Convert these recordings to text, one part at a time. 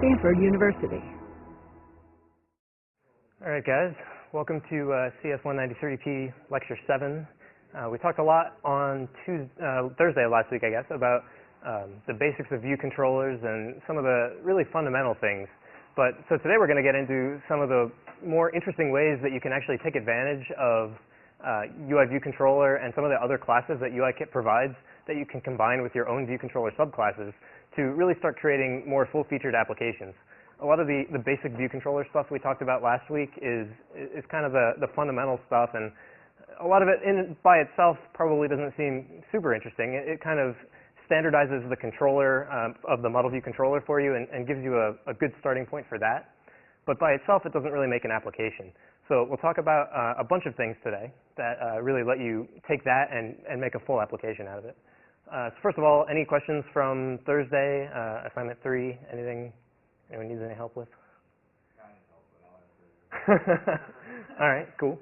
Stanford University. All right, guys. Welcome to CS 193P Lecture 7. We talked a lot on Thursday last week, I guess, about the basics of view controllers and some of the really fundamental things. So today we're going to get into some of the more interesting ways that you can actually take advantage of UI view controller and some of the other classes that UIKit provides that you can combine with your own view controller subclasses to really start creating more full-featured applications. A lot of the basic view controller stuff we talked about last week is kind of the fundamental stuff, and a lot of it by itself probably doesn't seem super interesting. It kind of standardizes the controller of the model view controller for you and gives you a good starting point for that. But by itself, it doesn't really make an application. So we'll talk about a bunch of things today that really let you take that and make a full application out of it. So first of all, any questions from Thursday, assignment 3, anything anyone needs any help with? All right, cool.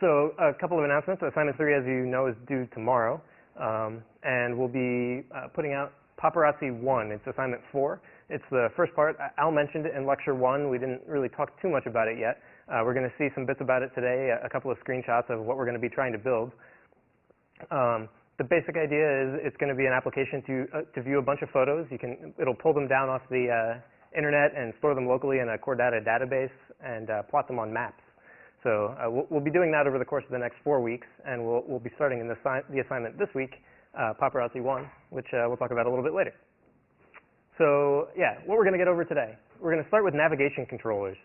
So a couple of announcements. Assignment 3, as you know, is due tomorrow. And we'll be putting out Paparazzi 1. It's assignment 4. It's the first part. Al mentioned it in lecture 1. We didn't really talk too much about it yet. We're going to see some bits about it today, a couple of screenshots of what we're going to be trying to build. The basic idea is it's going to be an application to view a bunch of photos. It'll pull them down off the internet and store them locally in a core data database and plot them on maps. So we'll be doing that over the course of the next 4 weeks, and we'll be starting in the assignment this week, Paparazzi 1, which we'll talk about a little bit later. So yeah, what we're going to get over today. We're going to start with navigation controllers.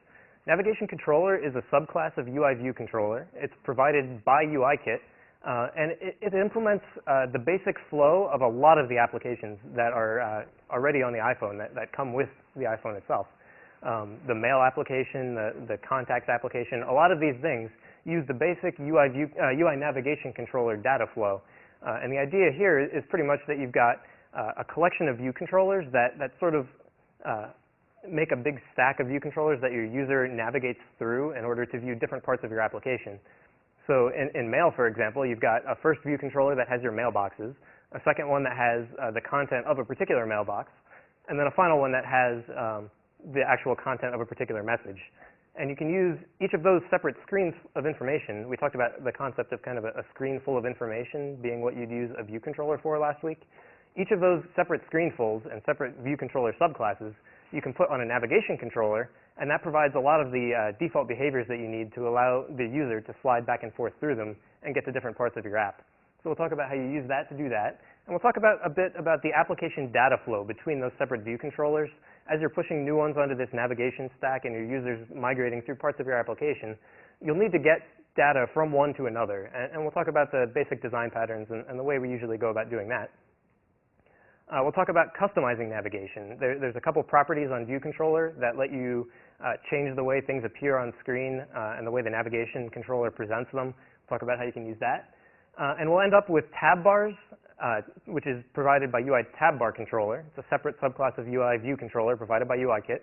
Navigation controller is a subclass of UI view controller. It's provided by UIKit, and it implements the basic flow of a lot of the applications that are already on the iPhone that come with the iPhone itself. The mail application, the contacts application, a lot of these things use the basic UI navigation controller data flow. And the idea here is pretty much that you've got a collection of view controllers that sort of make a big stack of view controllers that your user navigates through in order to view different parts of your application. So in Mail, for example, you've got a first view controller that has your mailboxes, a second one that has the content of a particular mailbox, and then a final one that has the actual content of a particular message. And you can use each of those separate screens of information. We talked about the concept of kind of a screen full of information being what you'd use a view controller for last week. Each of those separate screenfuls and separate view controller subclasses you can put on a navigation controller, and that provides a lot of the default behaviors that you need to allow the user to slide back and forth through them and get to different parts of your app. So we'll talk about how you use that to do that. And we'll talk about a bit about the application data flow between those separate view controllers. As you're pushing new ones onto this navigation stack and your users migrating through parts of your application, you'll need to get data from one to another. And we'll talk about the basic design patterns and the way we usually go about doing that. We'll talk about customizing navigation. There's a couple properties on view controller that let you change the way things appear on screen and the way the navigation controller presents them. We'll talk about how you can use that. And we'll end up with tab bars, which is provided by UI tab bar controller. It's a separate subclass of UI view controller provided by UIKit.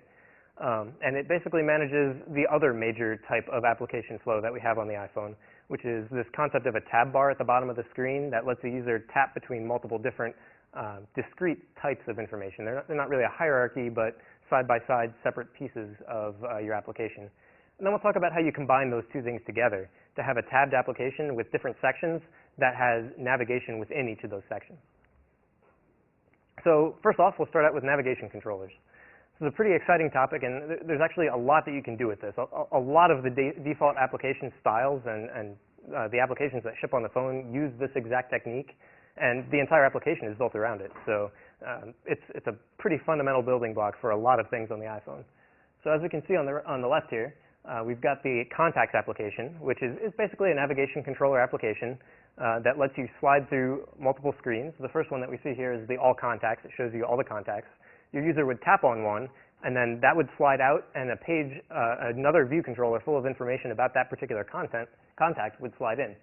And it basically manages the other major type of application flow that we have on the iPhone, which is this concept of a tab bar at the bottom of the screen that lets the user tap between multiple different discrete types of information. They're not really a hierarchy, but side-by-side separate pieces of your application. And then we'll talk about how you combine those two things together to have a tabbed application with different sections that has navigation within each of those sections. So first off, we'll start out with navigation controllers. This is a pretty exciting topic, and there's actually a lot that you can do with this. A lot of the default application styles and the applications that ship on the phone use this exact technique, and the entire application is built around it. So it's a pretty fundamental building block for a lot of things on the iPhone. So as we can see on the left here, we've got the contacts application, which is basically a navigation controller application that lets you slide through multiple screens. The first one that we see here is the all contacts. It shows you all the contacts. Your user would tap on one, and then that would slide out, and a page, another view controller full of information about that particular contact would slide in.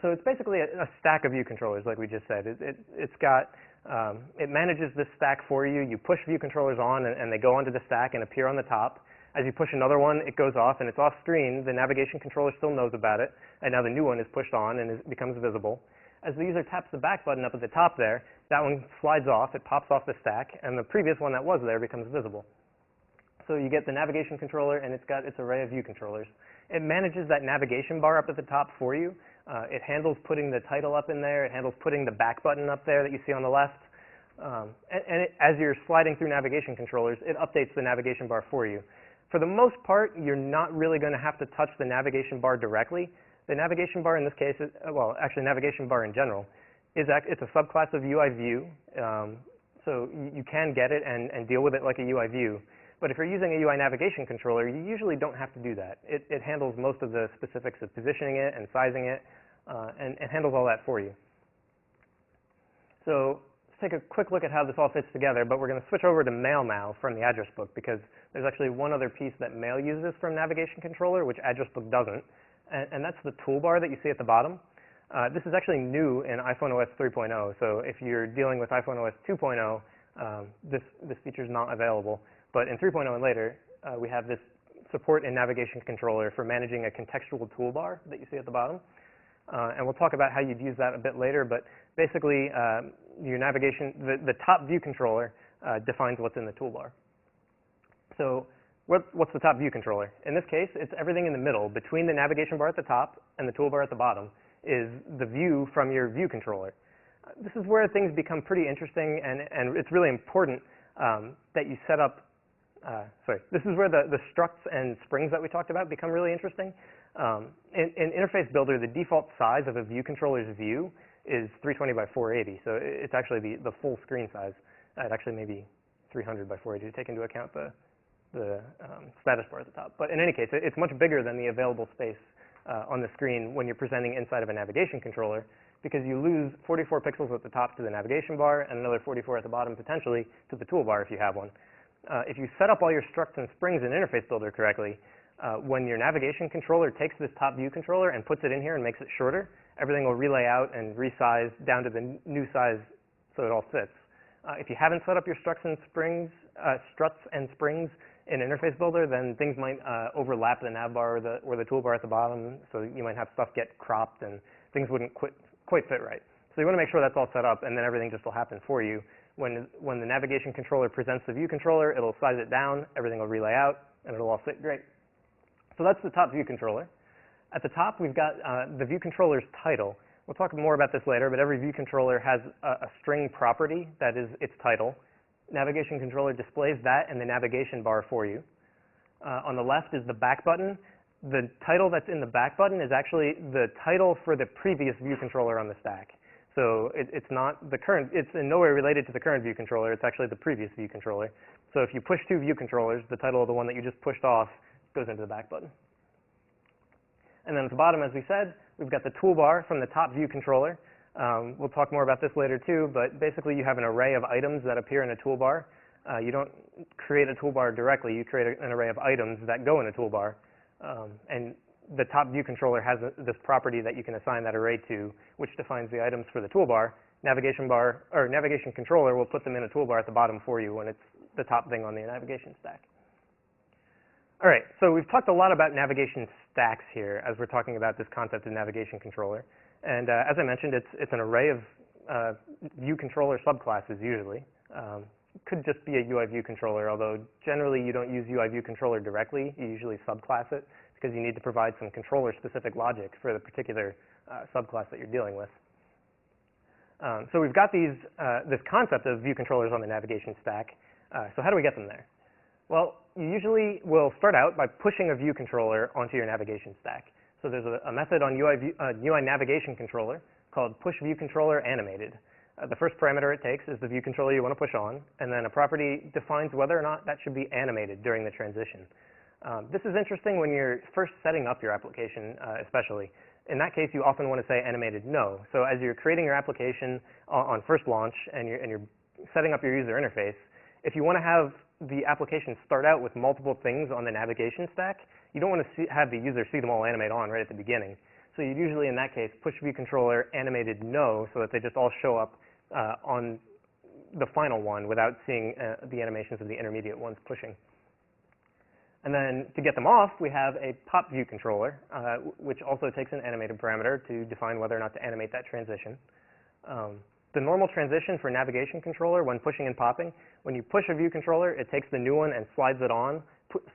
So it's basically a stack of view controllers, like we just said. It manages this stack for you. You push view controllers on, and they go onto the stack and appear on the top. As you push another one, it goes off, and it's off screen. The navigation controller still knows about it, and now the new one is pushed on and becomes visible. As the user taps the back button up at the top there, that one slides off, it pops off the stack, and the previous one that was there becomes visible. So you get the navigation controller, and it's got its array of view controllers. It manages that navigation bar up at the top for you. It handles putting the title up in there. It handles putting the back button up there that you see on the left. As you're sliding through navigation controllers, it updates the navigation bar for you. For the most part, you're not really going to have to touch the navigation bar directly. The navigation bar in this case, well, actually navigation bar in general, it's a subclass of UI view. So you can get it and deal with it like a UI view. But if you're using a UI navigation controller, you usually don't have to do that. It handles most of the specifics of positioning it and sizing it, and handles all that for you. So let's take a quick look at how this all fits together, but we're going to switch over to Mail now from the address book, because there's actually one other piece that Mail uses from navigation controller, which address book doesn't, and that's the toolbar that you see at the bottom. This is actually new in iPhone OS 3.0, so if you're dealing with iPhone OS 2.0, this feature is not available. But in 3.0 and later, we have this support in navigation controller for managing a contextual toolbar that you see at the bottom. And we'll talk about how you'd use that a bit later, but basically, your navigation, the top view controller defines what's in the toolbar. So what's the top view controller? In this case, it's everything in the middle. Between the navigation bar at the top and the toolbar at the bottom is the view from your view controller. This is where things become pretty interesting, and it's really important that you set up this is where the structs and springs that we talked about become really interesting. In Interface Builder, the default size of a view controller's view is 320 by 480, so it's actually the full screen size. It actually may be 300 by 480 to take into account the status bar at the top. But in any case, it's much bigger than the available space on the screen when you're presenting inside of a navigation controller, because you lose 44 pixels at the top to the navigation bar and another 44 at the bottom potentially to the toolbar if you have one. If you set up all your structs and springs in Interface Builder correctly, when your navigation controller takes this top view controller and puts it in here and makes it shorter, everything will relay out and resize down to the new size so it all fits. If you haven't set up your struts and springs in Interface Builder, then things might overlap the nav bar or the toolbar at the bottom, so you might have stuff get cropped and things wouldn't quite fit right. So you want to make sure that's all set up, and then everything just will happen for you. When the navigation controller presents the view controller, it'll size it down, everything will relay out, and it'll all fit great. So that's the top view controller. At the top, we've got the view controller's title. We'll talk more about this later, but every view controller has a string property that is its title. Navigation controller displays that in the navigation bar for you. On the left is the back button. The title that's in the back button is actually the title for the previous view controller on the stack. So it's not the current, it's in no way related to the current view controller, it's actually the previous view controller. So if you push two view controllers, the title of the one that you just pushed off goes into the back button. And then at the bottom, as we said, we've got the toolbar from the top view controller. We'll talk more about this later too, but basically you have an array of items that appear in a toolbar. You don't create a toolbar directly, you create an array of items that go in a toolbar. And the top view controller has this property that you can assign that array to, which defines the items for the toolbar. Navigation controller will put them in a toolbar at the bottom for you when it's the top thing on the navigation stack. All right, so we've talked a lot about navigation stacks here as we're talking about this concept of navigation controller. And as I mentioned, it's an array of view controller subclasses usually. Could just be a UI view controller, although generally you don't use UI view controller directly. You usually subclass it because you need to provide some controller-specific logic for the particular subclass that you're dealing with. So we've got this concept of view controllers on the navigation stack. So how do we get them there? Well, you usually will start out by pushing a view controller onto your navigation stack. So there's a method on UI navigation controller called pushViewControllerAnimated. The first parameter it takes is the view controller you want to push on, and then a property defines whether or not that should be animated during the transition. This is interesting when you're first setting up your application, especially. In that case, you often want to say animated no. So as you're creating your application on first launch and you're setting up your user interface, if you want to have the application start out with multiple things on the navigation stack, you don't want to have the user see them all animate on right at the beginning. So you'd usually, in that case, push view controller animated no so that they just all show up on the final one without seeing the animations of the intermediate ones pushing. And then to get them off, we have a pop view controller, which also takes an animated parameter to define whether or not to animate that transition. the normal transition for navigation controller when pushing and popping. When you push a view controller, it takes the new one and slides it on,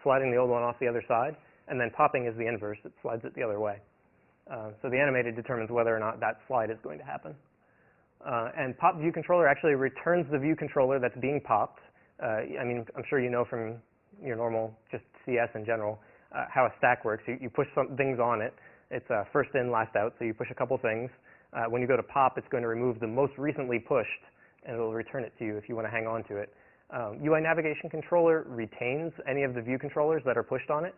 sliding the old one off the other side. And then popping is the inverse. It slides it the other way. So the animated determines whether or not that slide is going to happen. And pop view controller actually returns the view controller that's being popped. I mean, I'm sure you know from your normal just CS in general how a stack works. You push some things on it. It's first in, last out, so you push a couple things. When you go to pop, it's going to remove the most recently pushed, and it'll return it to you if you want to hang on to it. UI navigation controller retains any of the view controllers that are pushed on it.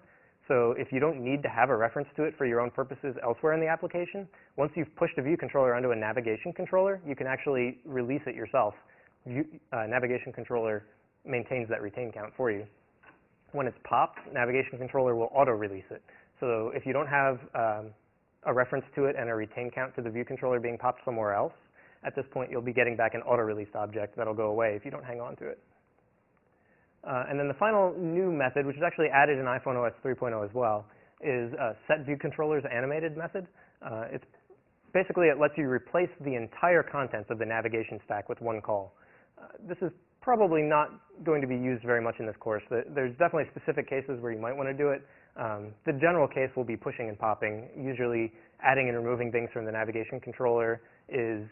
So if you don't need to have a reference to it for your own purposes elsewhere in the application, once you've pushed a view controller onto a navigation controller, you can actually release it yourself. Navigation controller maintains that retain count for you. When it's popped, navigation controller will auto-release it. So if you don't have a reference to it and a retain count to the view controller being popped somewhere else, at this point you'll be getting back an auto-released object that'll go away if you don't hang on to it. And then the final new method, which is actually added in iPhone OS 3.0 as well, is set view controllers animated method. It's basically, it lets you replace the entire contents of the navigation stack with one call. This is probably not going to be used very much in this course. There's definitely specific cases where you might want to do it. The general case will be pushing and popping. Usually adding and removing things from the navigation controller is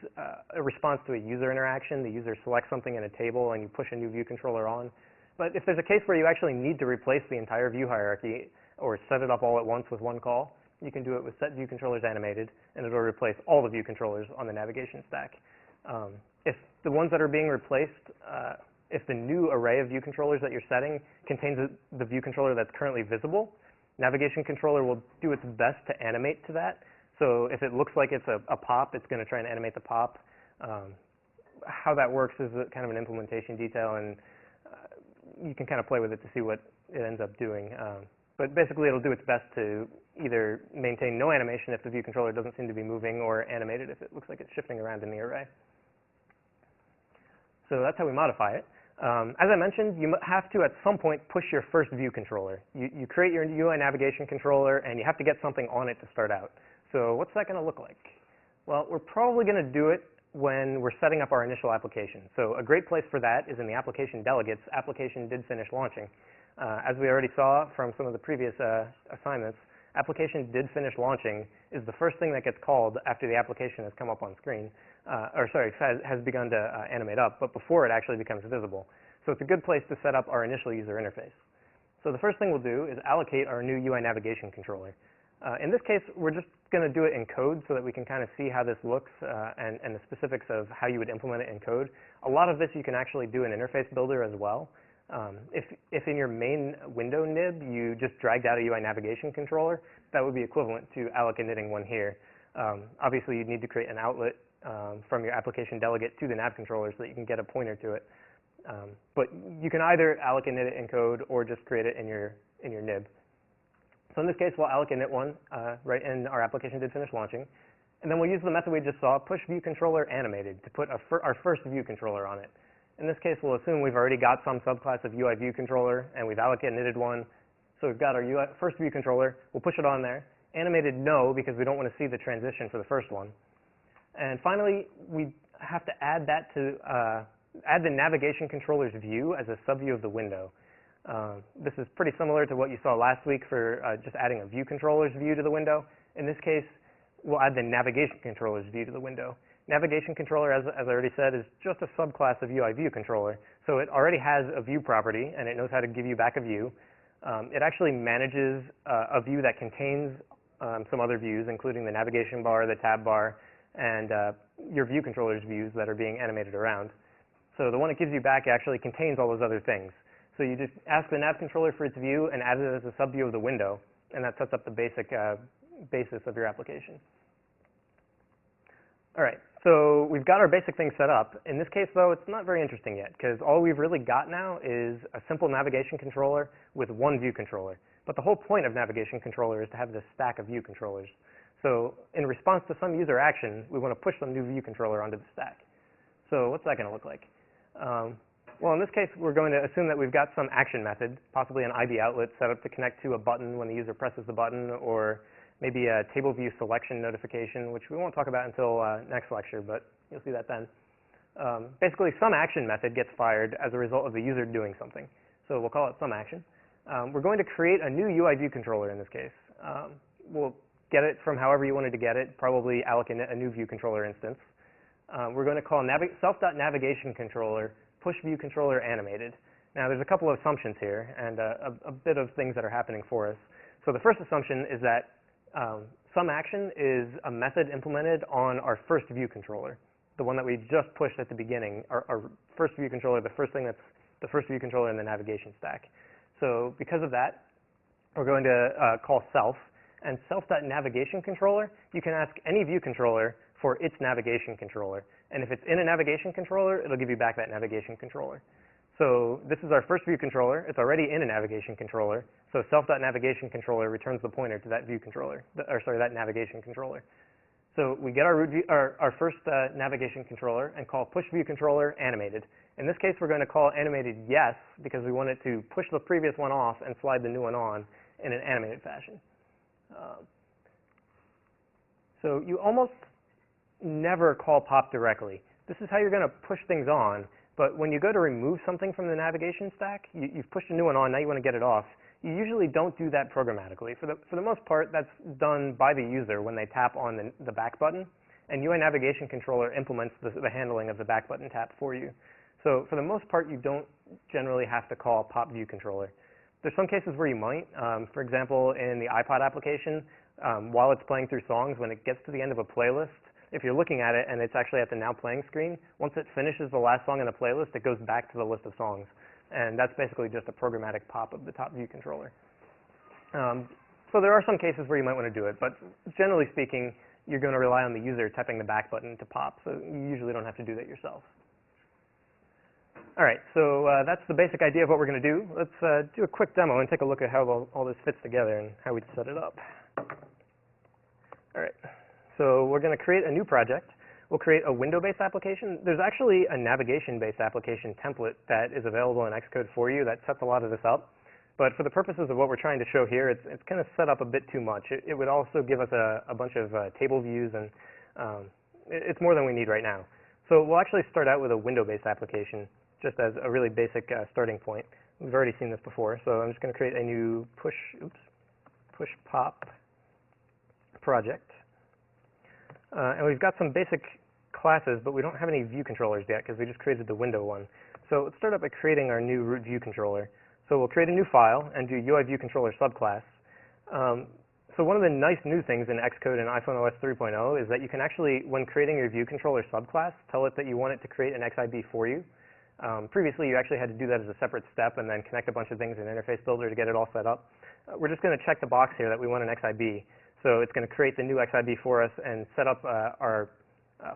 a response to a user interaction. The user selects something in a table and you push a new view controller on. But if there's a case where you actually need to replace the entire view hierarchy or set it up all at once with one call, you can do it with set view controllers animated, and it'll replace all the view controllers on the navigation stack. If the ones that are being replaced, if the new array of view controllers that you're setting contains the view controller that's currently visible, navigation controller will do its best to animate to that. So if it looks like it's a pop, it's going to try and animate the pop. How that works is kind of an implementation detail, and you can kind of play with it to see what it ends up doing. But basically, it'll do its best to either maintain no animation if the view controller doesn't seem to be moving, or animate it if it looks like it's shifting around in the array. So that's how we modify it. As I mentioned, you have to, at some point, push your first view controller. You create your UI navigation controller, and you have to get something on it to start out. So what's that going to look like? Well, we're probably going to do it when we're setting up our initial application. So a great place for that is in the application delegates. Application did finish launching. As we already saw from some of the previous assignments, application did finish launching is the first thing that gets called after the application has come up on screen, has begun to animate up, but before it actually becomes visible. So it's a good place to set up our initial user interface. So the first thing we'll do is allocate our new UI navigation controller. In this case, we're just going to do it in code so that we can kind of see how this looks and the specifics of how you would implement it in code. A lot of this you can actually do in Interface Builder as well. If in your main window nib you just dragged out a UI navigation controller, that would be equivalent to alloc initting one here. Obviously, you'd need to create an outlet from your application delegate to the nav controller so that you can get a pointer to it. But you can either alloc init it in code or just create it in your nib. So in this case, we'll alloc init one right in our application did finish launching. And then we'll use the method we just saw, push view controller animated, to put our first view controller on it. In this case, we'll assume we've already got some subclass of UI view controller, and we've alloc initted one. So we've got our first view controller. We'll push it on there. Animated no, because we don't want to see the transition for the first one. And finally, we have to add that to add the navigation controller's view as a subview of the window. This is pretty similar to what you saw last week for just adding a view controller's view to the window. In this case, we'll add the navigation controller's view to the window. Navigation controller, as I already said, is just a subclass of UI view controller. So it already has a view property, and it knows how to give you back a view. It actually manages a view that contains some other views, including the navigation bar, the tab bar, and your view controller's views that are being animated around. So the one it gives you back actually contains all those other things. So you just ask the nav controller for its view and add it as a subview of the window, and that sets up the basic basis of your application. All right, so we've got our basic thing set up. In this case, though, it's not very interesting yet, because all we've really got now is a simple navigation controller with one view controller. But the whole point of navigation controller is to have this stack of view controllers. So in response to some user action, we want to push some new view controller onto the stack. So what's that going to look like? Well, in this case, we're going to assume that we've got some action method, possibly an ID outlet set up to connect to a button when the user presses the button, or maybe a table view selection notification, which we won't talk about until next lecture, but you'll see that then. basically some action method gets fired as a result of the user doing something. So we'll call it some action. We're going to create a new UI view controller in this case. We'll get it from however you wanted to get it, probably allocate a new view controller instance. We're going to call self.navigation controller push view controller animated. Now there's a couple of assumptions here and a bit of things that are happening for us. So the first assumption is that some action is a method implemented on our first view controller, the one that we just pushed at the beginning, our first view controller, the first thing that's the first view controller in the navigation stack. So because of that, we're going to call self, and self.navigation controller, you can ask any view controller for its navigation controller. And if it's in a navigation controller, it'll give you back that navigation controller. So this is our first view controller. It's already in a navigation controller. So self.navigation controller returns the pointer to that view controller, that navigation controller. So we get our first navigation controller and call push view controller animated. In this case, we're going to call animated yes because we want it to push the previous one off and slide the new one on in an animated fashion. So you almost never call pop directly. This is how you're going to push things on. But when you go to remove something from the navigation stack, you've pushed a new one on, now you want to get it off. You usually don't do that programmatically. For the most part, that's done by the user when they tap on the back button, and UI navigation controller implements the handling of the back button tap for you. So for the most part, you don't generally have to call pop view controller. There's some cases where you might. For example, in the iPod application, while it's playing through songs, when it gets to the end of a playlist, if you're looking at it and it's actually at the now playing screen, once it finishes the last song in the playlist, it goes back to the list of songs. And that's basically just a programmatic pop of the top view controller. So there are some cases where you might want to do it, but generally speaking, you're going to rely on the user tapping the back button to pop, so you usually don't have to do that yourself. All right, so that's the basic idea of what we're going to do. Let's do a quick demo and take a look at how all this fits together and how we set it up. All right, so we're going to create a new project. We'll create a window-based application. There's actually a navigation-based application template that is available in Xcode for you that sets a lot of this up. But for the purposes of what we're trying to show here, it's kind of set up a bit too much. It would also give us a bunch of table views, and it's more than we need right now. So we'll actually start out with a window-based application, just as a really basic starting point. We've already seen this before, so I'm just going to create a new push pop project. And we've got some basic classes, but we don't have any view controllers yet because we just created the window one. So let's start out by creating our new root view controller. So we'll create a new file and do UI view controller subclass. So one of the nice new things in Xcode and iPhone OS 3.0 is that you can actually, when creating your view controller subclass, tell it that you want it to create an XIB for you. Previously, you actually had to do that as a separate step and then connect a bunch of things in Interface Builder to get it all set up. We're just going to check the box here that we want an XIB. So it's going to create the new XIB for us and set up our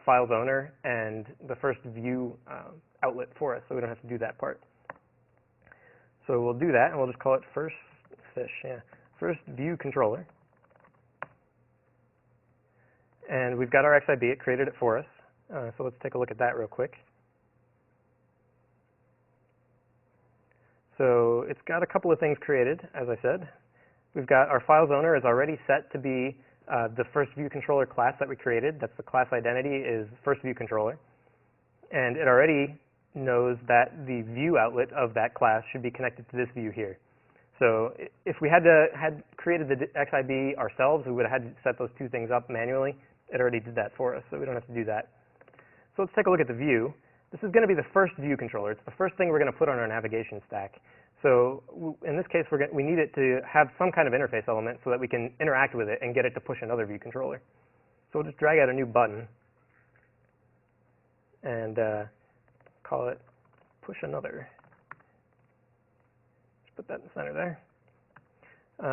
files owner and the first view outlet for us, so we don't have to do that part. So we'll do that, and we'll just call it first view controller. And we've got our XIB. It created it for us. So let's take a look at that real quick. So it's got a couple of things created, as I said. We've got our files owner is already set to be the first view controller class that we created. That's the class identity is first view controller. And it already knows that the view outlet of that class should be connected to this view here. So if we had created the XIB ourselves, we would have had to set those two things up manually. It already did that for us, so we don't have to do that. So let's take a look at the view. This is going to be the first view controller. It's the first thing we're going to put on our navigation stack. So in this case, we need it to have some kind of interface element so that we can interact with it and get it to push another view controller. So we'll just drag out a new button and call it push another. Just put that in the center there.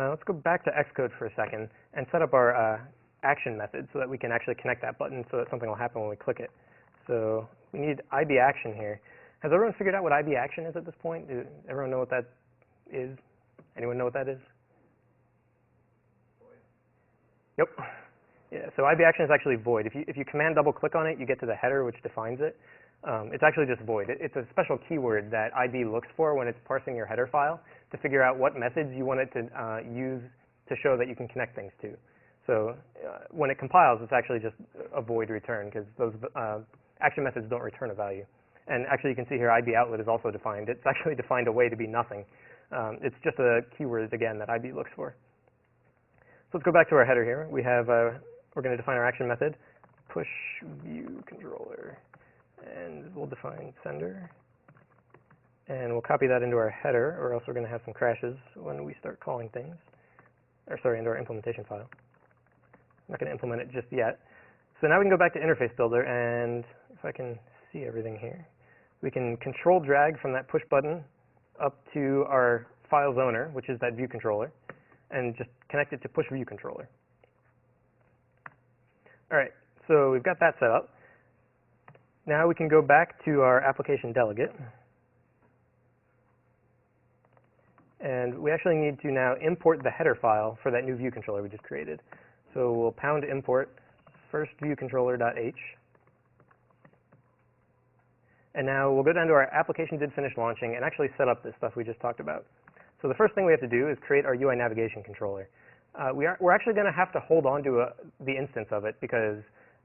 Let's go back to Xcode for a second and set up our action method so that we can actually connect that button so that something will happen when we click it. So we need IB action here. Has everyone figured out what IB action is at this point? Does everyone know what that is? Anyone know what that is? Nope. Yeah, so IB action is actually void. If you command double click on it, you get to the header which defines it. It's actually just void. It's a special keyword that IB looks for when it's parsing your header file to figure out what methods you want it to use to show that you can connect things to. So when it compiles, it's actually just a void return because those action methods don't return a value. And actually, you can see here IB outlet is also defined. It's actually defined away to be nothing. It's just a keyword, again, that IB looks for. So let's go back to our header here. We have, we're going to define our action method, push view controller. And we'll define sender. And we'll copy that into our header, or else we're going to have some crashes when we start calling things. Or sorry, into our implementation file. I'm not going to implement it just yet. So now we can go back to Interface Builder, and if I can see everything here, we can control drag from that push button up to our file's owner, which is that view controller, and just connect it to push view controller. All right, so we've got that set up. Now we can go back to our application delegate. And we actually need to now import the header file for that new view controller we just created. So we'll pound import firstViewController.h. And now we'll go down to our application did finish launching and actually set up this stuff we just talked about. So the first thing we have to do is create our UI navigation controller. We're actually going to have to hold on to the instance of it, because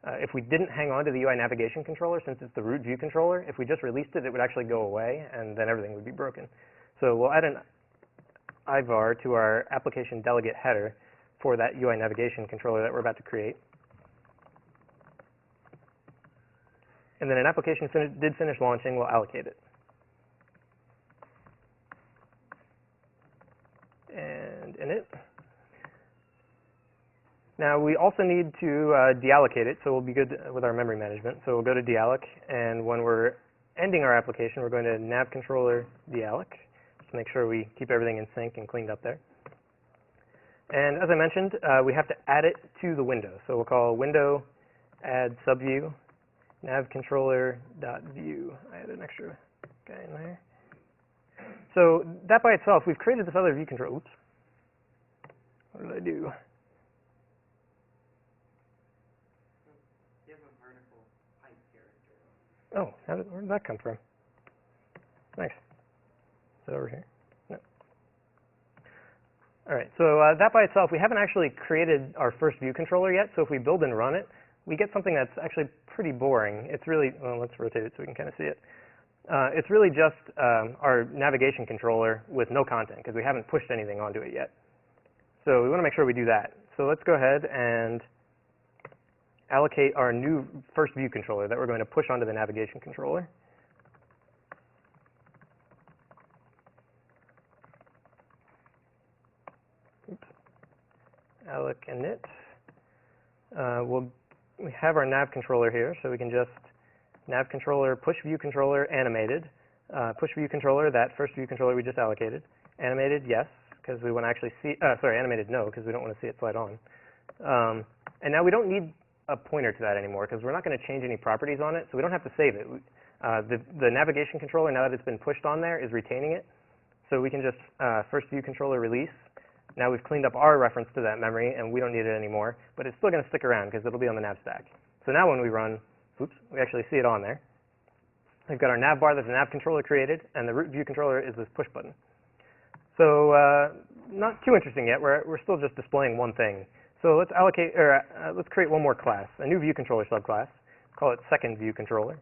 if we didn't hang on to the UI navigation controller, since it's the root view controller, if we just released it, it would actually go away, and then everything would be broken. So we'll add an IVAR to our application delegate header for that UI navigation controller that we're about to create. And then an application did finish launching, we'll allocate it. And init. Now we also need to deallocate it, so we'll be good with our memory management. So we'll go to dealloc, and when we're ending our application, we're going to nav controller dealloc. Just make sure we keep everything in sync and cleaned up there. And as I mentioned, we have to add it to the window. So we'll call window add subview navcontroller.view. I added an extra guy in there. So that by itself, we've created this other view controller. Oops. What did I do? You have a vertical height character. Oh, where did that come from? Nice. Is it over here? No. All right, so that by itself, we haven't actually created our first view controller yet. So if we build and run it, we get something that's actually pretty boring. It's really, well, let's rotate it so we can kind of see it. It's really just our navigation controller with no content, because we haven't pushed anything onto it yet. So we want to make sure we do that. So let's go ahead and allocate our new first view controller that we're going to push onto the navigation controller. Oops. Alloc init. We have our nav controller here, so we can just nav controller push view controller animated. Push view controller, that first view controller we just allocated. Animated, yes, because we want to actually see, sorry, animated, no, because we don't want to see it slide on. And now we don't need a pointer to that anymore, because we're not going to change any properties on it, so we don't have to save it. The navigation controller, now that it's been pushed on there, is retaining it. So we can just first view controller release. Now we've cleaned up our reference to that memory, and we don't need it anymore, but it's still going to stick around, because it'll be on the nav stack. So now when we run, oops, we actually see it on there. We've got our nav bar that the nav controller created, and the root view controller is this push button. So not too interesting yet. We're still just displaying one thing. So let's allocate, or let's create one more class, a new view controller subclass. Call it second view controller.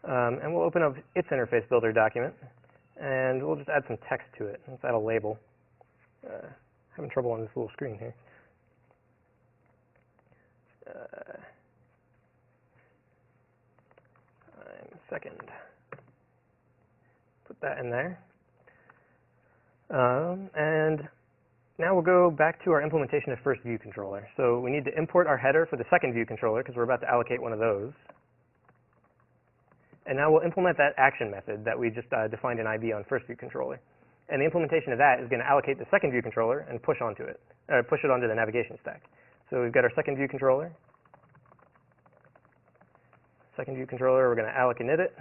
And we'll open up its interface builder document, and we'll just add some text to it. Let's add a label. Having trouble on this little screen here. Second. Put that in there. And now we'll go back to our implementation of first view controller. So we need to import our header for the second view controller, because we're about to allocate one of those. And now we'll implement that action method that we just defined in IB on first view controller. And the implementation of that is going to allocate the second view controller and push onto it, push it onto the navigation stack. So we've got our second view controller. Second view controller, we're going to alloc init it.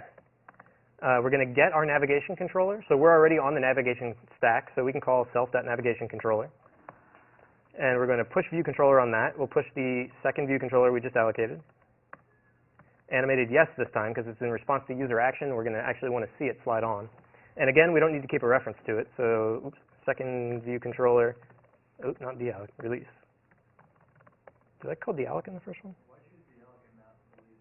We're going to get our navigation controller. So we're already on the navigation stack, so we can call self.navigation controller. And we're going to push view controller on that. We'll push the second view controller we just allocated. Animated yes this time, because it's in response to user action. We're going to actually want to see it slide on. And again, we don't need to keep a reference to it. So oops, second view controller, oh, not dealloc, release. Did I call dealloc in the first one? Why choose dealloc and not release?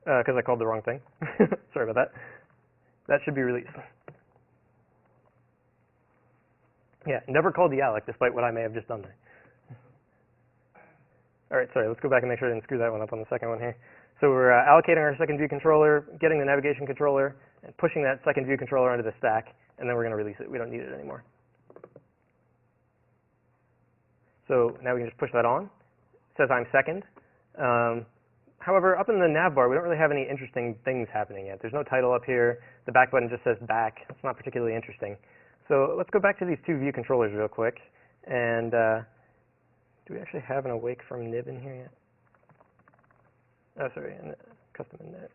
because I called the wrong thing. Sorry about that. That should be released. Yeah, never called the alloc, despite what I may have just done there. All right, sorry, let's go back and make sure I didn't screw that one up on the second one here. So we're allocating our second view controller, getting the navigation controller, and pushing that second view controller onto the stack, and then we're going to release it. We don't need it anymore. So now we can just push that on. It says I'm second. However, up in the nav bar, we don't really have any interesting things happening yet. There's no title up here. The back button just says back. It's not particularly interesting. So let's go back to these two view controllers real quick. And do we actually have an awake from nib in here yet? Oh, sorry, custom init.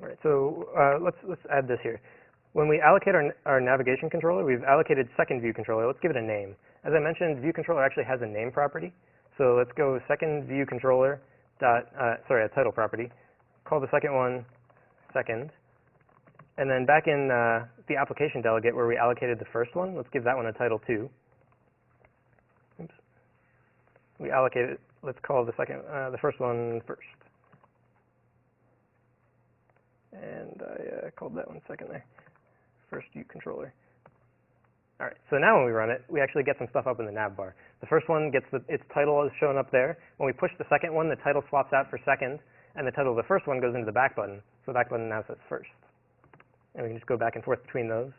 All right, so let's add this here. When we allocate our navigation controller, we've allocated second view controller. Let's give it a name. As I mentioned, view controller actually has a name property. So let's go second view controller dot, sorry, a title property. Call the second one second. And then back in the application delegate where we allocated the first one, let's give that one a title 2. Oops. We allocate it. Let's call the first one first. And I called that one second there. First view controller. All right, so now when we run it, we actually get some stuff up in the nav bar. The first one gets its title is shown up there. When we push the second one, the title swaps out for second, and the title of the first one goes into the back button. So the back button now says first. And we can just go back and forth between those.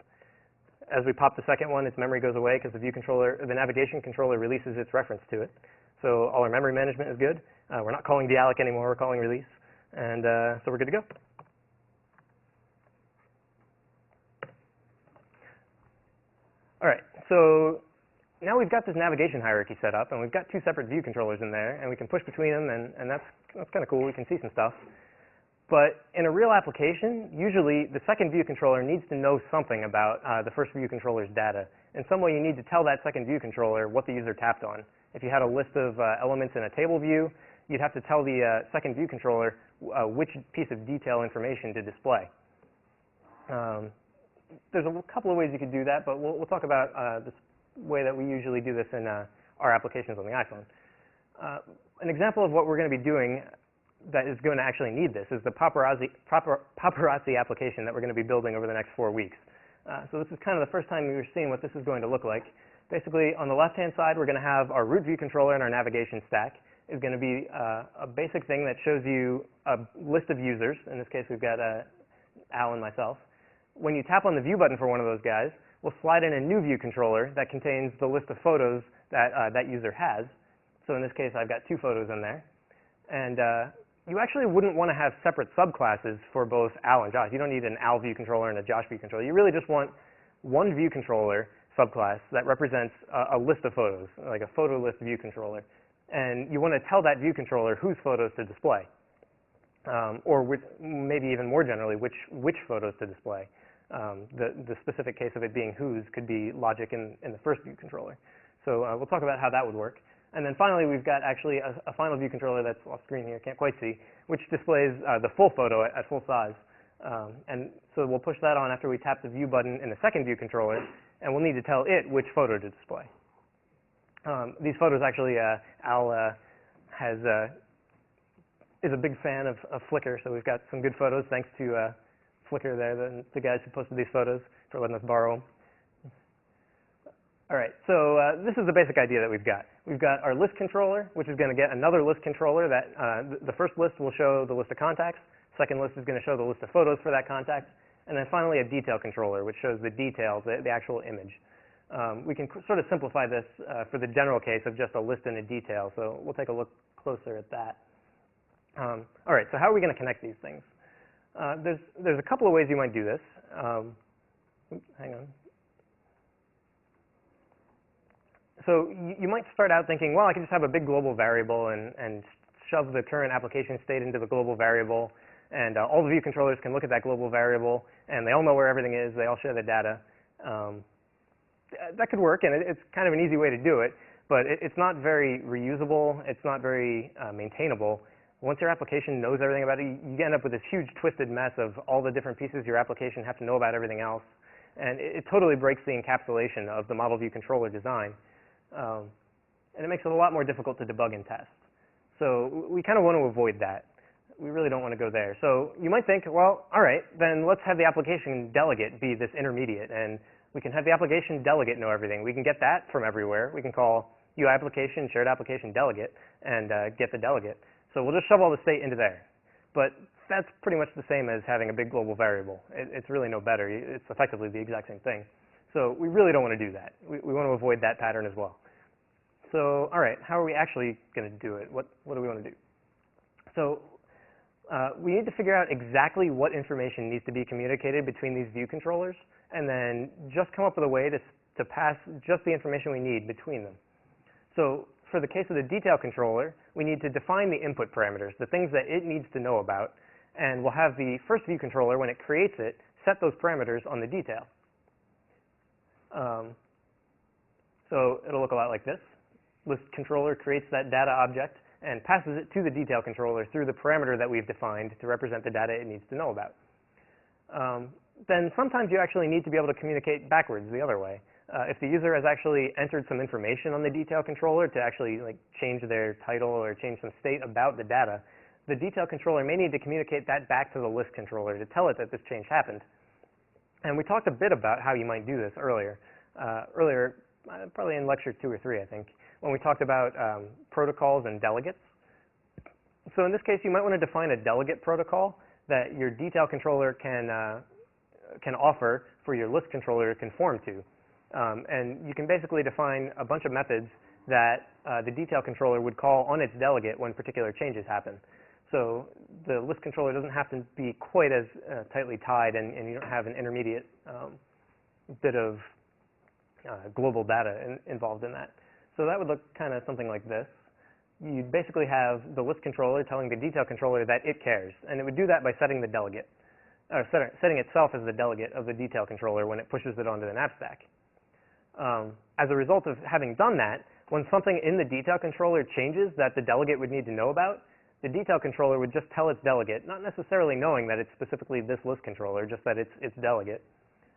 As we pop the second one, its memory goes away because the navigation controller releases its reference to it. So all our memory management is good. We're not calling the alloc anymore, we're calling release. And so we're good to go. All right, so now we've got this navigation hierarchy set up, and we've got two separate view controllers in there, and we can push between them, and that's kind of cool. We can see some stuff. But in a real application, usually the second view controller needs to know something about the first view controller's data. In some way, you need to tell that second view controller what the user tapped on. If you had a list of elements in a table view, you'd have to tell the second view controller which piece of detail information to display. There's a couple of ways you could do that, but we'll talk about this way that we usually do this in our applications on the iPhone. An example of what we're going to be doing that is going to actually need this is the paparazzi application that we're going to be building over the next 4 weeks. So this is kind of the first time we're seeing what this is going to look like. Basically, on the left-hand side, we're going to have our root view controller and our navigation stack is going to be a basic thing that shows you a list of users. In this case, we've got Al and myself. When you tap on the view button for one of those guys, we'll slide in a new view controller that contains the list of photos that that user has. So in this case, I've got 2 photos in there. And you actually wouldn't want to have separate subclasses for both Al and Josh. You don't need an Al view controller and a Josh view controller. You really just want one view controller subclass that represents a list of photos, like a photo list view controller. And you want to tell that view controller whose photos to display. Or maybe even more generally, which photos to display. The specific case of it being whose could be logic in the first view controller. So we'll talk about how that would work. And then finally, we've got actually a final view controller that's off screen here, can't quite see, which displays the full photo at full size. And so we'll push that on after we tap the view button in the second view controller, and we'll need to tell it which photo to display. These photos actually, Al is a big fan of Flickr, so we've got some good photos thanks to Flickr there, the guys who posted these photos, for letting us borrow them. All right, so this is the basic idea that we've got. We've got our list controller, which is going to get another list controller that the first list will show the list of contacts. Second list is going to show the list of photos for that contact. And then finally, a detail controller, which shows the details, the actual image. We can sort of simplify this for the general case of just a list and a detail. So we'll take a look closer at that. All right, so how are we going to connect these things? There's a couple of ways you might do this. Oops, hang on. So you might start out thinking, well, I can just have a big global variable and shove the current application state into the global variable, and all the view controllers can look at that global variable, and they all know where everything is. They all share the data. That could work, and it's kind of an easy way to do it, but it's not very reusable. It's not very maintainable. Once your application knows everything about it, you end up with this huge twisted mess of all the different pieces your application have to know about everything else. And it totally breaks the encapsulation of the model view controller design. And it makes it a lot more difficult to debug and test. So we kind of want to avoid that. We really don't want to go there. So you might think, well, all right, then let's have the application delegate be this intermediate, and we can have the application delegate know everything. We can get that from everywhere. We can call UI application, shared application delegate, and get the delegate. So we'll just shove all the state into there. But that's pretty much the same as having a big global variable. It's really no better. It's effectively the exact same thing. So we really don't want to do that. We want to avoid that pattern as well. So all right, how are we actually going to do it? What do we want to do? So we need to figure out exactly what information needs to be communicated between these view controllers, and then just come up with a way to pass just the information we need between them. So for the case of the detail controller, we need to define the input parameters, the things that it needs to know about, and we'll have the first view controller, when it creates it, set those parameters on the detail. So it'll look a lot like this. List controller creates that data object and passes it to the detail controller through the parameter that we've defined to represent the data it needs to know about. Then sometimes you actually need to be able to communicate backwards the other way. If the user has actually entered some information on the detail controller to actually change their title or change some state about the data, the detail controller may need to communicate that back to the list controller to tell it that this change happened. And we talked a bit about how you might do this earlier. Probably in lecture 2 or 3, I think, when we talked about protocols and delegates. So in this case, you might want to define a delegate protocol that your detail controller can offer for your list controller to conform to. And you can basically define a bunch of methods that the detail controller would call on its delegate when particular changes happen. So the list controller doesn't have to be quite as tightly tied, and you don't have an intermediate bit of global data involved in that. So that would look kind of something like this. You'd basically have the list controller telling the detail controller that it cares, and it would do that by setting the delegate, or setting itself as the delegate of the detail controller when it pushes it onto the nap stack. As a result of having done that, when something in the detail controller changes that the delegate would need to know about, the detail controller would just tell its delegate, not necessarily knowing that it's specifically this list controller, just that it's its delegate,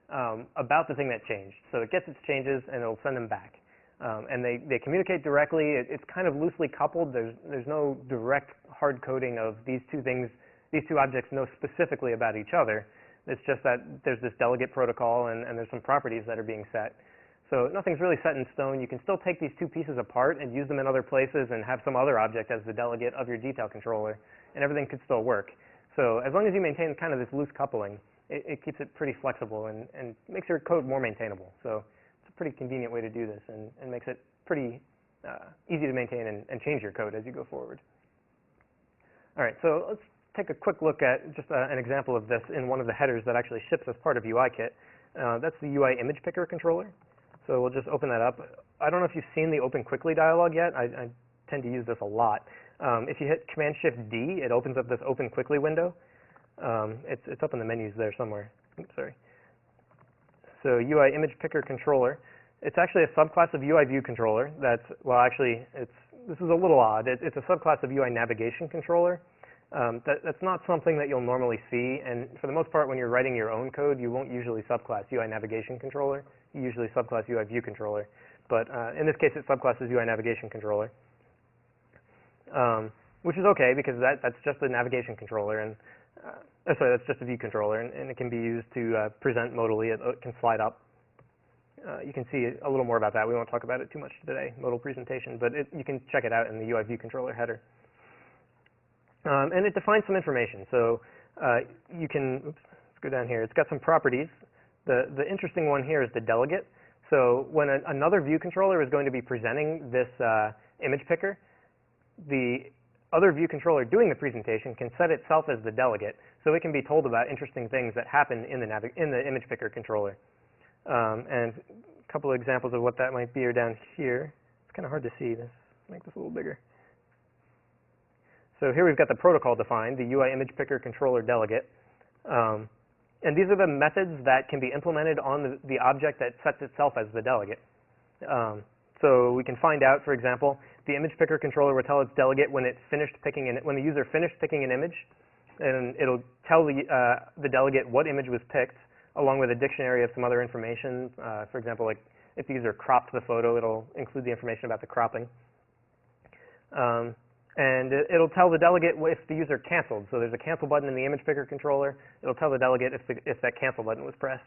about the thing that changed. So it gets its changes and it'll send them back. And they communicate directly. It's kind of loosely coupled. There's no direct hard coding of these two things, these two objects know specifically about each other. It's just that there's this delegate protocol and there's some properties that are being set. So nothing's really set in stone. You can still take these two pieces apart and use them in other places and have some other object as the delegate of your detail controller, and everything could still work. So as long as you maintain kind of this loose coupling, it keeps it pretty flexible and makes your code more maintainable. So it's a pretty convenient way to do this and makes it pretty easy to maintain and change your code as you go forward. All right, so let's take a quick look at just an example of this in one of the headers that actually ships as part of UIKit. That's the UI image picker controller. So we'll just open that up. I don't know if you've seen the Open Quickly dialog yet. I tend to use this a lot. If you hit Command-Shift-D, it opens up this Open Quickly window. It's up in the menus there somewhere. Oops, sorry. So UI image picker controller. It's actually a subclass of UI view controller. Well, actually, this is a little odd. It's a subclass of UI navigation controller. That's not something that you'll normally see, and for the most part, when you're writing your own code, you won't usually subclass UI navigation controller. You usually subclass UI view controller. But in this case, it subclasses UI navigation controller, which is okay because that's just a navigation controller, and sorry, that's just a view controller, and it can be used to present modally. It can slide up. You can see a little more about that. We won't talk about it too much today, modal presentation, but you can check it out in the UI view controller header. And it defines some information. So you can, oops, let's go down here. It's got some properties. The interesting one here is the delegate. So when another view controller is going to be presenting this image picker, the other view controller doing the presentation can set itself as the delegate, so it can be told about interesting things that happen in the image picker controller. And a couple of examples of what that might be are down here. It's kind of hard to see. Let's make this a little bigger. So here we've got the protocol defined, the UI image picker controller delegate. And these are the methods that can be implemented on the object that sets itself as the delegate. So we can find out, for example, the image picker controller will tell its delegate when when the user finished picking an image, and it'll tell the delegate what image was picked, along with a dictionary of some other information. For example, like if the user cropped the photo, it'll include the information about the cropping. And it'll tell the delegate if the user canceled. So there's a cancel button in the image picker controller. It'll tell the delegate if that cancel button was pressed.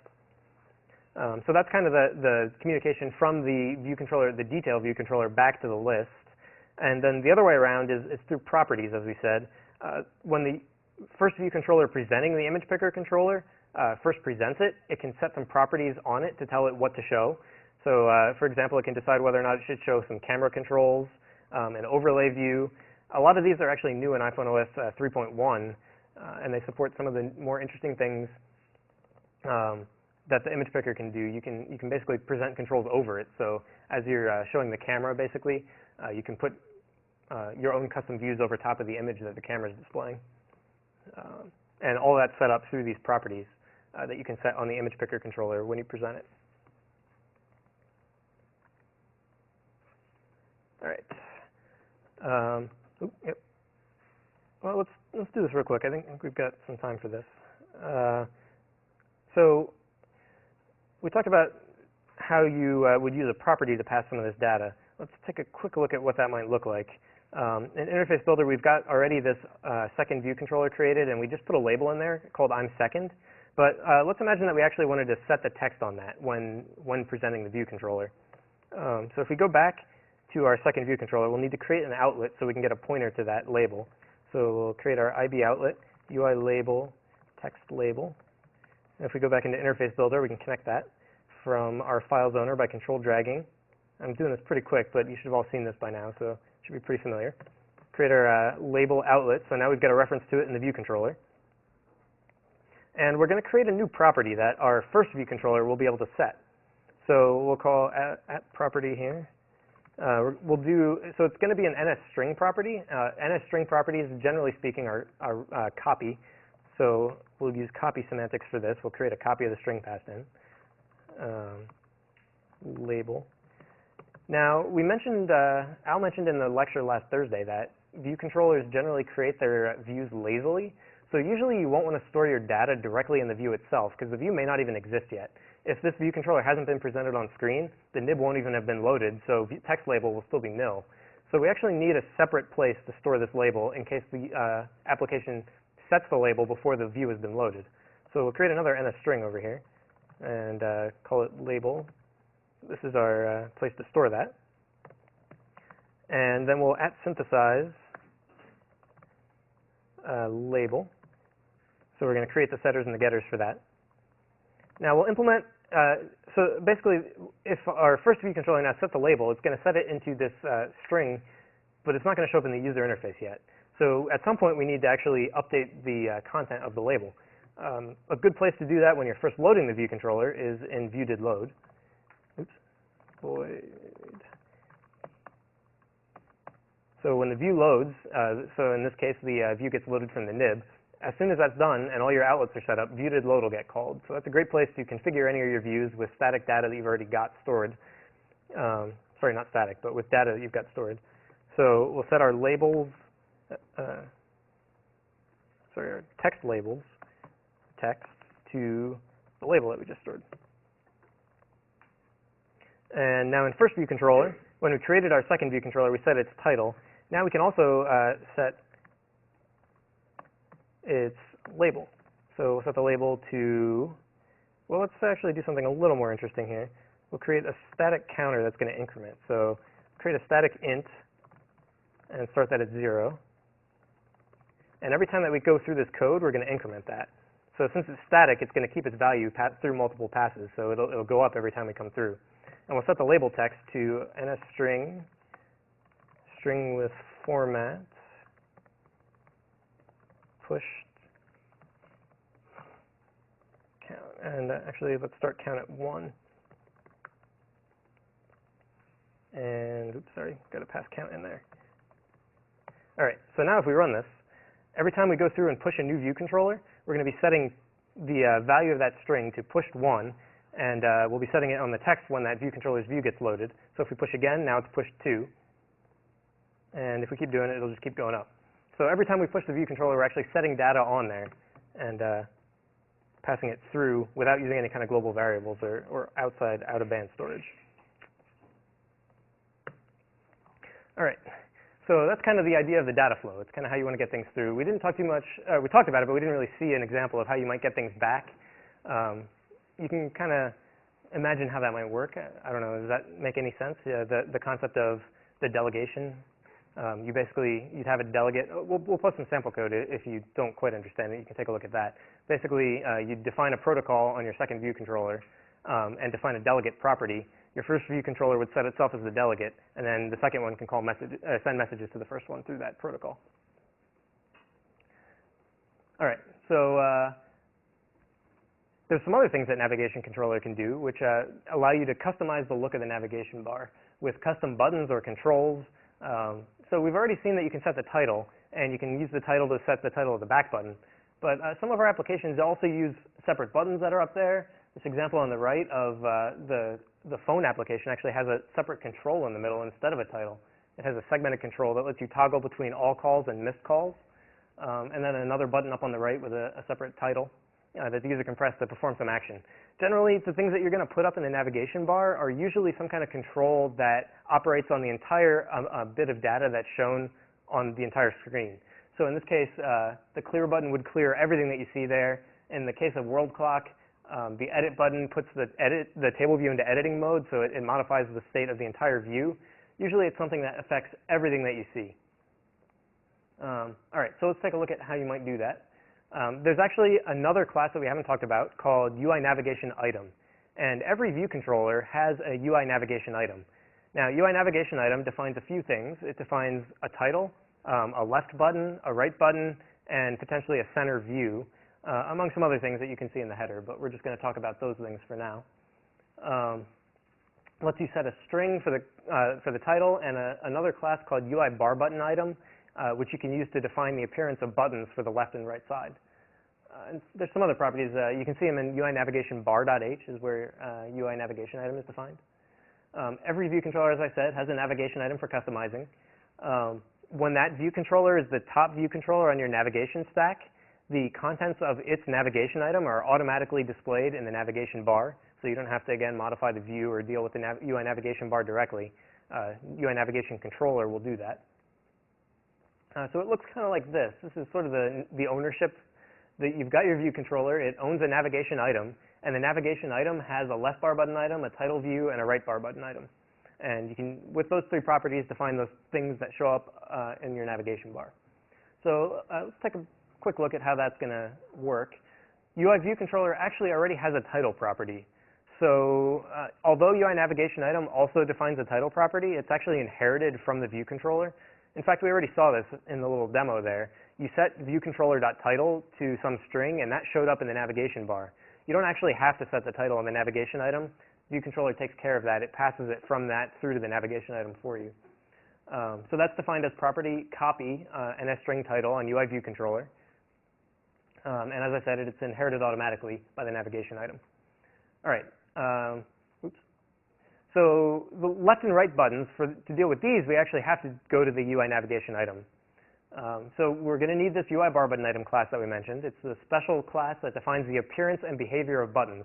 So that's kind of the communication from the view controller, the detail view controller, back to the list. And then the other way around is through properties, as we said. When the first view controller presenting the image picker controller first presents it, it can set some properties on it to tell it what to show. So for example, it can decide whether or not it should show some camera controls, an overlay view. A lot of these are actually new in iPhone OS 3.1, and they support some of the more interesting things that the image picker can do. You can basically present controls over it. So as you're showing the camera, basically, you can put your own custom views over top of the image that the camera is displaying. And all that's set up through these properties that you can set on the image picker controller when you present it. All right. Yep. Well, let's do this real quick. I think we've got some time for this. So we talked about how you would use a property to pass some of this data. Let's take a quick look at what that might look like. In Interface Builder, we've got already this second view controller created, and we just put a label in there called I'm second. But let's imagine that we actually wanted to set the text on that when presenting the view controller. So if we go back to our second view controller, we'll need to create an outlet so we can get a pointer to that label. So we'll create our IB outlet, UI label, text label. And if we go back into Interface Builder, we can connect that from our files owner by control dragging. I'm doing this pretty quick, but you should have all seen this by now, so it should be pretty familiar. Create our label outlet, so now we've got a reference to it in the view controller. And we're going to create a new property that our first view controller will be able to set. So we'll call at property here. So it's going to be an NSString property. NSString properties, generally speaking, are copy. So we'll use copy semantics for this. We'll create a copy of the string passed in. Label. Now, we mentioned, Al mentioned in the lecture last Thursday that view controllers generally create their views lazily. So usually you won't want to store your data directly in the view itself, because the view may not even exist yet. If this view controller hasn't been presented on screen, the nib won't even have been loaded, so text label will still be nil. So we actually need a separate place to store this label in case the application sets the label before the view has been loaded. So we'll create another NSString over here and call it label. This is our place to store that. And then we'll @synthesize label. So we're going to create the setters and the getters for that. Now we'll implement, so basically, if our first view controller now sets a label, it's going to set it into this string, but it's not going to show up in the user interface yet. So at some point, we need to actually update the content of the label. A good place to do that when you're first loading the view controller is in view.did_load. Oops. Void. So when the view loads, so in this case, the view gets loaded from the nib. As soon as that's done and all your outlets are set up, view.did_load will get called. So that's a great place to configure any of your views with static data that you've already got stored. Sorry, not static, but with data that you've got stored. So we'll set our labels, our text labels, text, to the label that we just stored. And now in first view controller, when we created our second view controller, we set its title. Now we can also set its label. So we'll set the label to, well, let's actually do something a little more interesting here. We'll create a static counter that's going to increment. So create a static int and start that at 0. And every time that we go through this code, we're going to increment that. So since it's static, it's going to keep its value through multiple passes. So it'll go up every time we come through. And we'll set the label text to NSString, string with format, pushed count. And actually, let's start count at 1. And, oops, sorry, got to pass count in there. All right, so now if we run this, every time we go through and push a new view controller, we're going to be setting the value of that string to pushed 1, and we'll be setting it on the text when that view controller's view gets loaded. So if we push again, now it's pushed 2. And if we keep doing it, it'll just keep going up. So every time we push the view controller, we're actually setting data on there and passing it through without using any kind of global variables or outside out-of-band storage. All right. So that's kind of the idea of the data flow. It's kind of how you want to get things through. We didn't talk too much. We talked about it, but we didn't really see an example of how you might get things back. You can kind of imagine how that might work. I don't know. Does that make any sense? Yeah, the concept of the delegation. You'd have a delegate. We'll post some sample code if you don't quite understand it. You can take a look at that. Basically, you define a protocol on your second view controller and define a delegate property. Your first view controller would set itself as the delegate, and then the second one can send messages to the first one through that protocol. All right, so there's some other things that navigation controller can do, which allow you to customize the look of the navigation bar with custom buttons or controls. So we've already seen that you can set the title, and you can use the title to set the title of the back button. But some of our applications also use separate buttons that are up there. This example on the right of the phone application actually has a separate control in the middle instead of a title. It has a segmented control that lets you toggle between all calls and missed calls. And then another button up on the right with a separate title that the user can press to perform some action. Generally, the things that you're going to put up in the navigation bar are usually some kind of control that operates on the entire bit of data that's shown on the entire screen. So in this case, the clear button would clear everything that you see there. In the case of world clock, the edit button puts the table view into editing mode, so it modifies the state of the entire view. Usually it's something that affects everything that you see. All right, so let's take a look at how you might do that. There's actually another class that we haven't talked about called UI navigation item. And every view controller has a UI navigation item. Now, UI navigation item defines a few things. It defines a title, a left button, a right button, and potentially a center view, among some other things that you can see in the header, but we're just going to talk about those things for now. Lets you set a string for the title, and another class called UI bar button item, which you can use to define the appearance of buttons for the left and right side. And there's some other properties. You can see them in UI navigation bar.h is where UI navigation item is defined. Every view controller, as I said, has a navigation item for customizing. When that view controller is the top view controller on your navigation stack, the contents of its navigation item are automatically displayed in the navigation bar, so you don't have to, again, modify the view or deal with the UI navigation bar directly. UI navigation controller will do that. So it looks kind of like this. This is sort of the ownership. You've got your view controller. It owns a navigation item, and the navigation item has a left bar button item, a title view, and a right bar button item. And you can, with those three properties, define those things that show up in your navigation bar. So let's take a quick look at how that's going to work. UI view controller actually already has a title property. So although UI navigation item also defines a title property, it's actually inherited from the view controller. In fact, we already saw this in the little demo there. You set viewController.title to some string, and that showed up in the navigation bar. You don't actually have to set the title on the navigation item. ViewController takes care of that. It passes it from that through to the navigation item for you. So that's defined as property copy and a string title on UI ViewController. And as I said, it's inherited automatically by the navigation item. All right. Oops. So the left and right buttons, to deal with these, we actually have to go to the UI navigation item. So we're going to need this UI bar button item class that we mentioned. It's the special class that defines the appearance and behavior of buttons.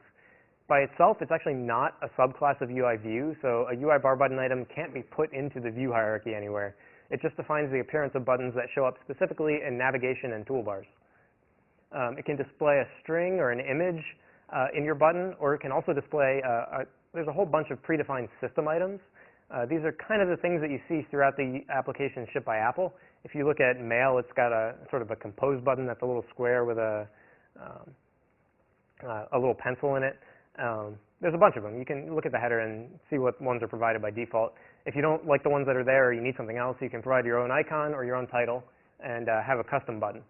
By itself, it's actually not a subclass of UI view, so a UI bar button item can't be put into the view hierarchy anywhere. It just defines the appearance of buttons that show up specifically in navigation and toolbars. It can display a string or an image in your button, or it can also display, there's a whole bunch of predefined system items. These are kind of the things that you see throughout the applications shipped by Apple. If you look at Mail, it's got a sort of a compose button that's a little square with a little pencil in it. There's a bunch of them. You can look at the header and see what ones are provided by default. If you don't like the ones that are there or you need something else, you can provide your own icon or your own title and have a custom button.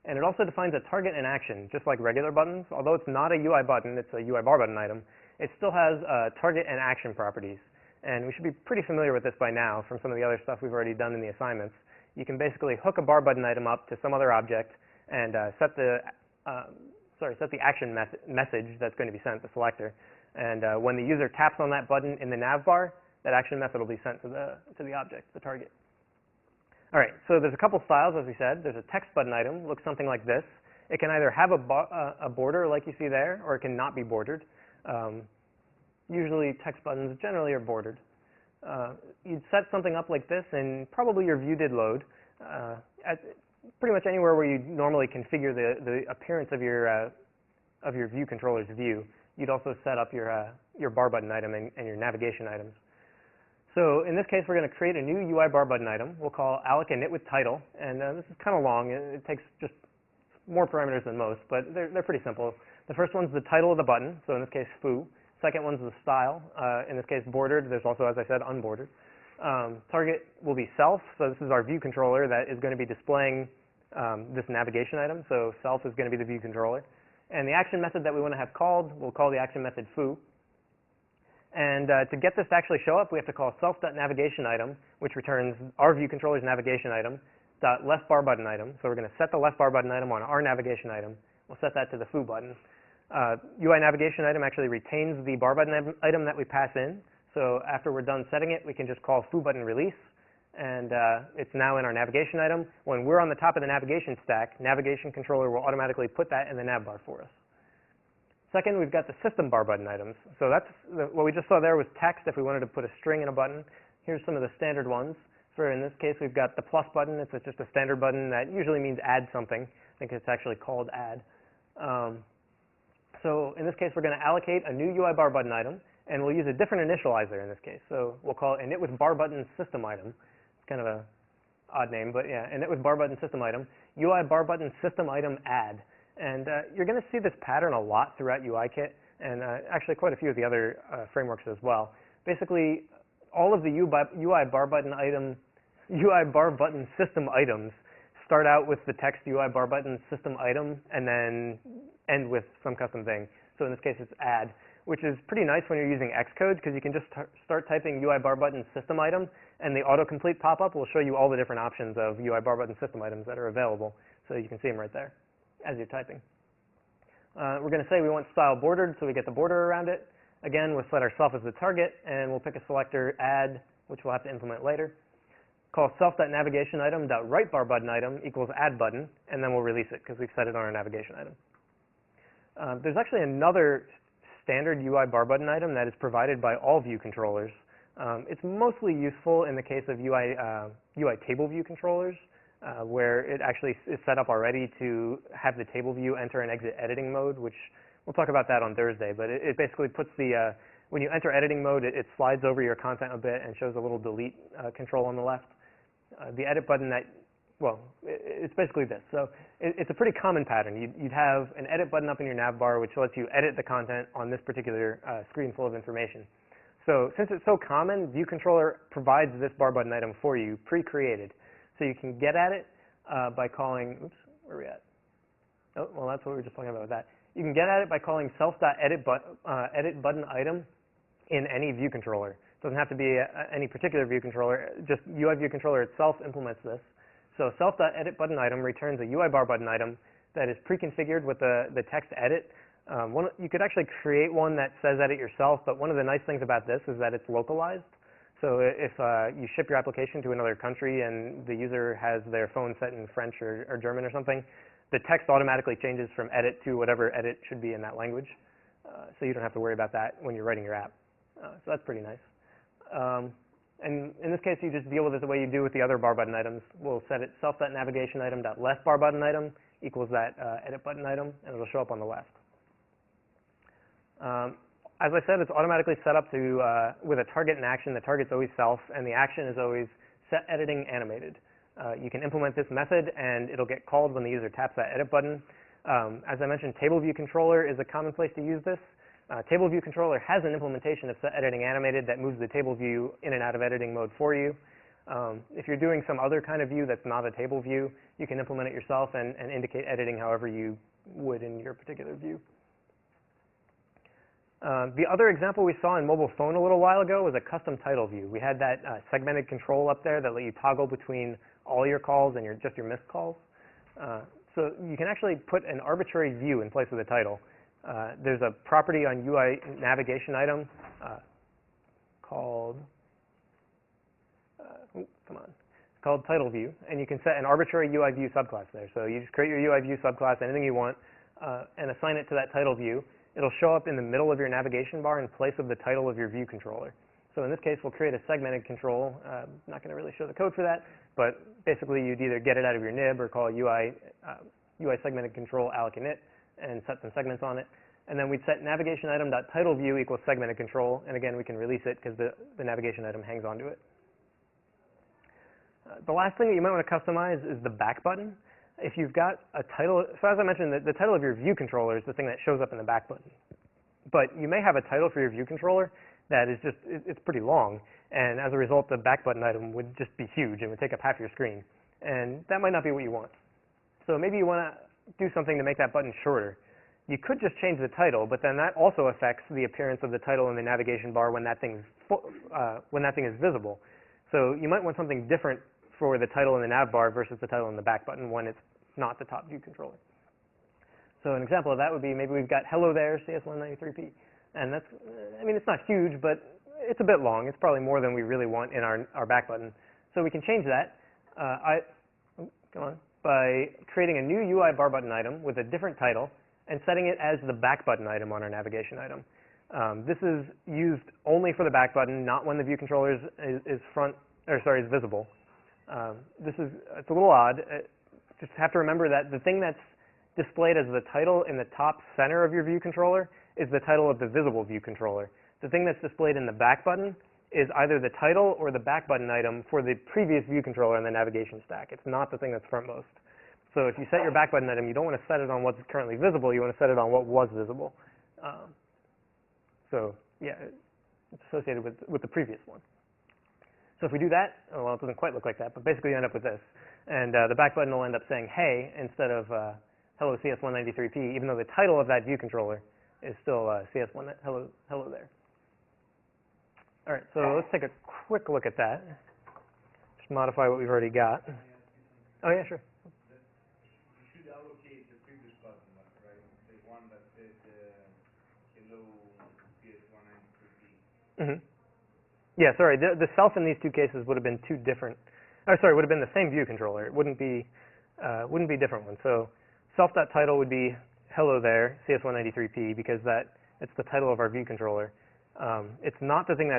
And it also defines a target and action, just like regular buttons. Although it's not a UI button, it's a UI bar button item, it still has target and action properties. And we should be pretty familiar with this by now from some of the other stuff we've already done in the assignments. You can basically hook a bar button item up to some other object and set the action message that's going to be sent, the selector. And when the user taps on that button in the nav bar, that action method will be sent to the object, the target. All right, so there's a couple styles, as we said. There's a text button item, looks something like this. It can either have a border like you see there, or it can not be bordered. Usually text buttons generally are bordered. You'd set something up like this, and probably your view did load. At pretty much anywhere where you normally configure the appearance of your view controller's view, you'd also set up your bar button item and your navigation items. So in this case, we're going to create a new UI bar button item. We'll call alloc init with title, and this is kind of long. It takes just more parameters than most, but they're pretty simple. The first one's the title of the button, so in this case, foo. Second one's the style, in this case, bordered. There's also, as I said, unbordered. Target will be self, so this is our view controller that is going to be displaying this navigation item, so self is going to be the view controller. And the action method that we want to have called, we'll call the action method foo. And to get this to actually show up, we have to call self.navigationItem, which returns our view controller's navigation item, .left bar button item. So we're going to set the left bar button item on our navigation item. We'll set that to the foo button. UI navigation item actually retains the bar button item that we pass in. So after we're done setting it, we can just call foo button release, and it's now in our navigation item. When we're on the top of the navigation stack, navigation controller will automatically put that in the nav bar for us. Second, we've got the system bar button items. So that's what we just saw there was text if we wanted to put a string in a button. Here's some of the standard ones. For in this case, we've got the plus button. It's just a standard button that usually means add something. I think it's actually called add. So in this case, we're going to allocate a new UI bar button item, and we'll use a different initializer in this case. So we'll call it init with bar button system item. It's kind of a odd name, but yeah, init with bar button system item. UI bar button system item add. And you're going to see this pattern a lot throughout UIKit, and actually quite a few of the other frameworks as well. Basically, all of the UI bar button system items start out with the text UI bar button system item and then end with some custom thing. So in this case, it's add, which is pretty nice when you're using Xcode because you can just start typing UI bar button system item, and the autocomplete pop-up will show you all the different options of UI bar button system items that are available. So you can see them right there as you're typing. We're going to say we want style bordered, so we get the border around it. Again, we'll set ourself as the target, and we'll pick a selector add, which we'll have to implement later. Call self.navigationItem.right bar button item equals add button, and then we'll release it because we've set it on our navigation item. There's actually another standard UI bar button item that is provided by all view controllers. It's mostly useful in the case of UI table view controllers, where it actually is set up already to have the table view enter and exit editing mode, which we'll talk about that on Thursday. But it basically puts the, when you enter editing mode, it slides over your content a bit and shows a little delete control on the left. The edit button it's basically this. So it's a pretty common pattern. You'd have an edit button up in your nav bar, which lets you edit the content on this particular screen full of information. So since it's so common, View Controller provides this bar button item for you, pre-created. So you can get at it by calling, oops, where are we at? Oh, well, that's what we were just talking about with that. You can get at it by calling self.edit edit button item in any view controller. It doesn't have to be any particular view controller. Just UI view controller itself implements this. So self.edit button item returns a UI bar button item that is pre-configured with the text edit. You could actually create one that says edit yourself, but one of the nice things about this is that it's localized. So if you ship your application to another country and the user has their phone set in French or German or something, the text automatically changes from edit to whatever edit should be in that language. So you don't have to worry about that when you're writing your app. So that's pretty nice. And in this case, you just deal with it the way you do with the other bar button items. We'll set it self.navigationItem.left bar button item equals that edit button item, and it'll show up on the left. As I said, it's automatically set up to with a target and action. The target's always self, and the action is always set editing animated. You can implement this method, and it'll get called when the user taps that edit button. As I mentioned, Table View Controller is a common place to use this. Table View Controller has an implementation of set editing animated that moves the table view in and out of editing mode for you. If you're doing some other kind of view that's not a table view, you can implement it yourself and indicate editing however you would in your particular view. The other example we saw in mobile phone a little while ago was a custom title view. We had that segmented control up there that let you toggle between all your calls and just your missed calls. So you can actually put an arbitrary view in place of the title. There's a property on UI navigation item called, called title view, and you can set an arbitrary UI view subclass there. So you just create your UI view subclass, anything you want, and assign it to that title view. It'll show up in the middle of your navigation bar in place of the title of your view controller. So in this case, we'll create a segmented control. Not going to really show the code for that, but basically you'd either get it out of your nib or call UI segmented control alloc init and set some segments on it. And then we'd set navigation item.title view equals segmented control, and again we can release it because the navigation item hangs onto it. The last thing that you might want to customize is the back button. If you've got a title, so as I mentioned, the title of your view controller is the thing that shows up in the back button. But you may have a title for your view controller that is just, it's pretty long, and as a result, the back button item would just be huge and would take up half your screen. And that might not be what you want. So maybe you want to do something to make that button shorter. You could just change the title, but then that also affects the appearance of the title in the navigation bar when that thing is visible. So you might want something different for the title in the nav bar versus the title in the back button when it's not the top view controller. So an example of that would be maybe we've got hello there CS193P. And that's, I mean, it's not huge, but it's a bit long. It's probably more than we really want in our back button. So we can change that by creating a new UI bar button item with a different title and setting it as the back button item on our navigation item. This is used only for the back button, not when the view controller is visible. It's a little odd. Just have to remember that the thing that's displayed as the title in the top center of your view controller is the title of the visible view controller. The thing that's displayed in the back button is either the title or the back button item for the previous view controller in the navigation stack. It's not the thing that's frontmost. So if you set your back button item, you don't want to set it on what's currently visible. You want to set it on what was visible. So yeah, it's associated with the previous one. So if we do that, well, it doesn't quite look like that, but basically you end up with this. And the back button will end up saying hey instead of hello CS193P, even though the title of that view controller is still CS1 hello there. All right, so let's take a quick look at that. Just modify what we've already got. Oh yeah, sure. You should allocate the previous button, right? The one that said hello CS193P. Mm-hmm. Yeah, sorry. The self in these two cases would have been two different. Would have been the same view controller. It wouldn't be different ones. So self.title would be hello there CS193P because it's the title of our view controller. It's not the thing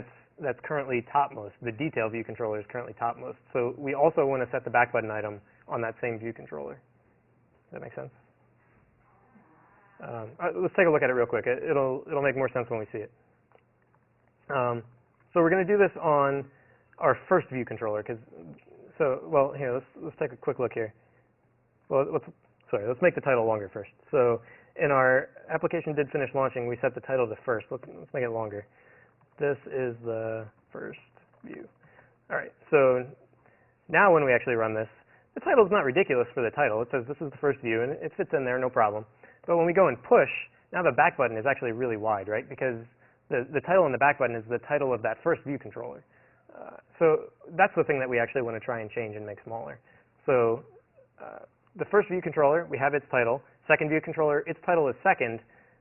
that's currently topmost. The detail view controller is currently topmost. So we also want to set the back button item on that same view controller. Does that make sense? Let's take a look at it real quick. It'll make more sense when we see it. So we're going to do this on our first view controller here, let's take a quick look here. Well, let's make the title longer first. So in our application did finish launching, we set the title to first. Let's make it longer. This is the first view. All right, so now when we actually run this, the title is not ridiculous for the title. It says this is the first view, and it fits in there, no problem. But when we go and push, now the back button is actually really wide, right? Because the title in the back button is the title of that first view controller. So that's the thing that we actually want to try and change and make smaller. So the first view controller, we have its title. Second view controller, its title is second.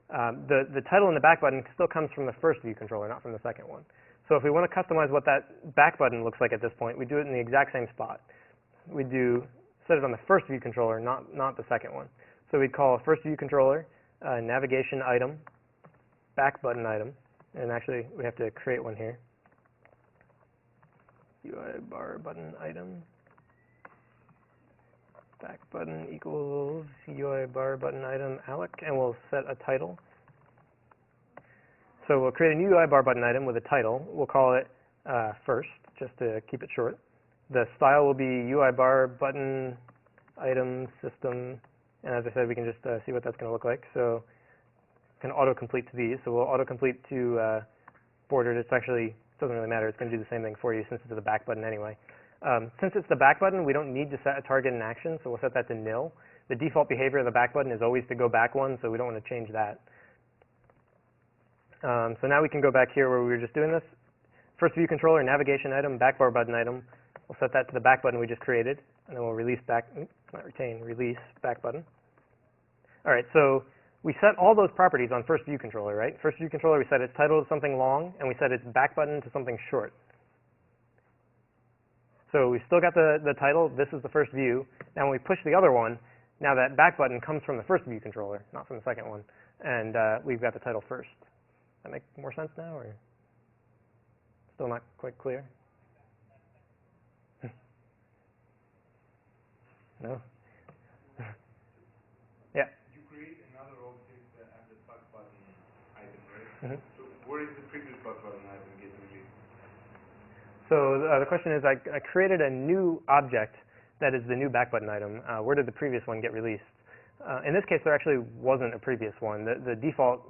The title in the back button still comes from the first view controller, not from the second one. So if we want to customize what that back button looks like at this point, we do it in the exact same spot. We set it on the first view controller, not the second one. So we'd call first view controller, navigation item, back button item, and actually we have to create one here. UI bar button item, back button equals UI bar button item alloc, and we'll set a title. So we'll create a new UI bar button item with a title. We'll call it first, just to keep it short. The style will be UI bar button item system, and as I said, we can just see what that's going to look like. So can autocomplete to these. So we'll autocomplete to bordered. It's actually doesn't really matter. It's going to do the same thing for you since it's the back button anyway. Since it's the back button, we don't need to set a target in action, so we'll set that to nil. The default behavior of the back button is always to go back one, so we don't want to change that. So now we can go back here where we were just doing this. First view controller, navigation item, back bar button item. We'll set that to the back button we just created, and then we'll release release back button. All right, so we set all those properties on first view controller, right? First view controller, we set its title to something long, and we set its back button to something short. So we still got the title. This is the first view. Now when we push the other one, now that back button comes from the first view controller, not from the second one. And we've got the title first. Does that make more sense now, or still not quite clear? No? Yeah. You create another object as a back button item, right? Mm-hmm. So where is the previous back button item getting released? So the question is, I created a new object that is the new back button item. Where did the previous one get released? In this case, there actually wasn't a previous one. The default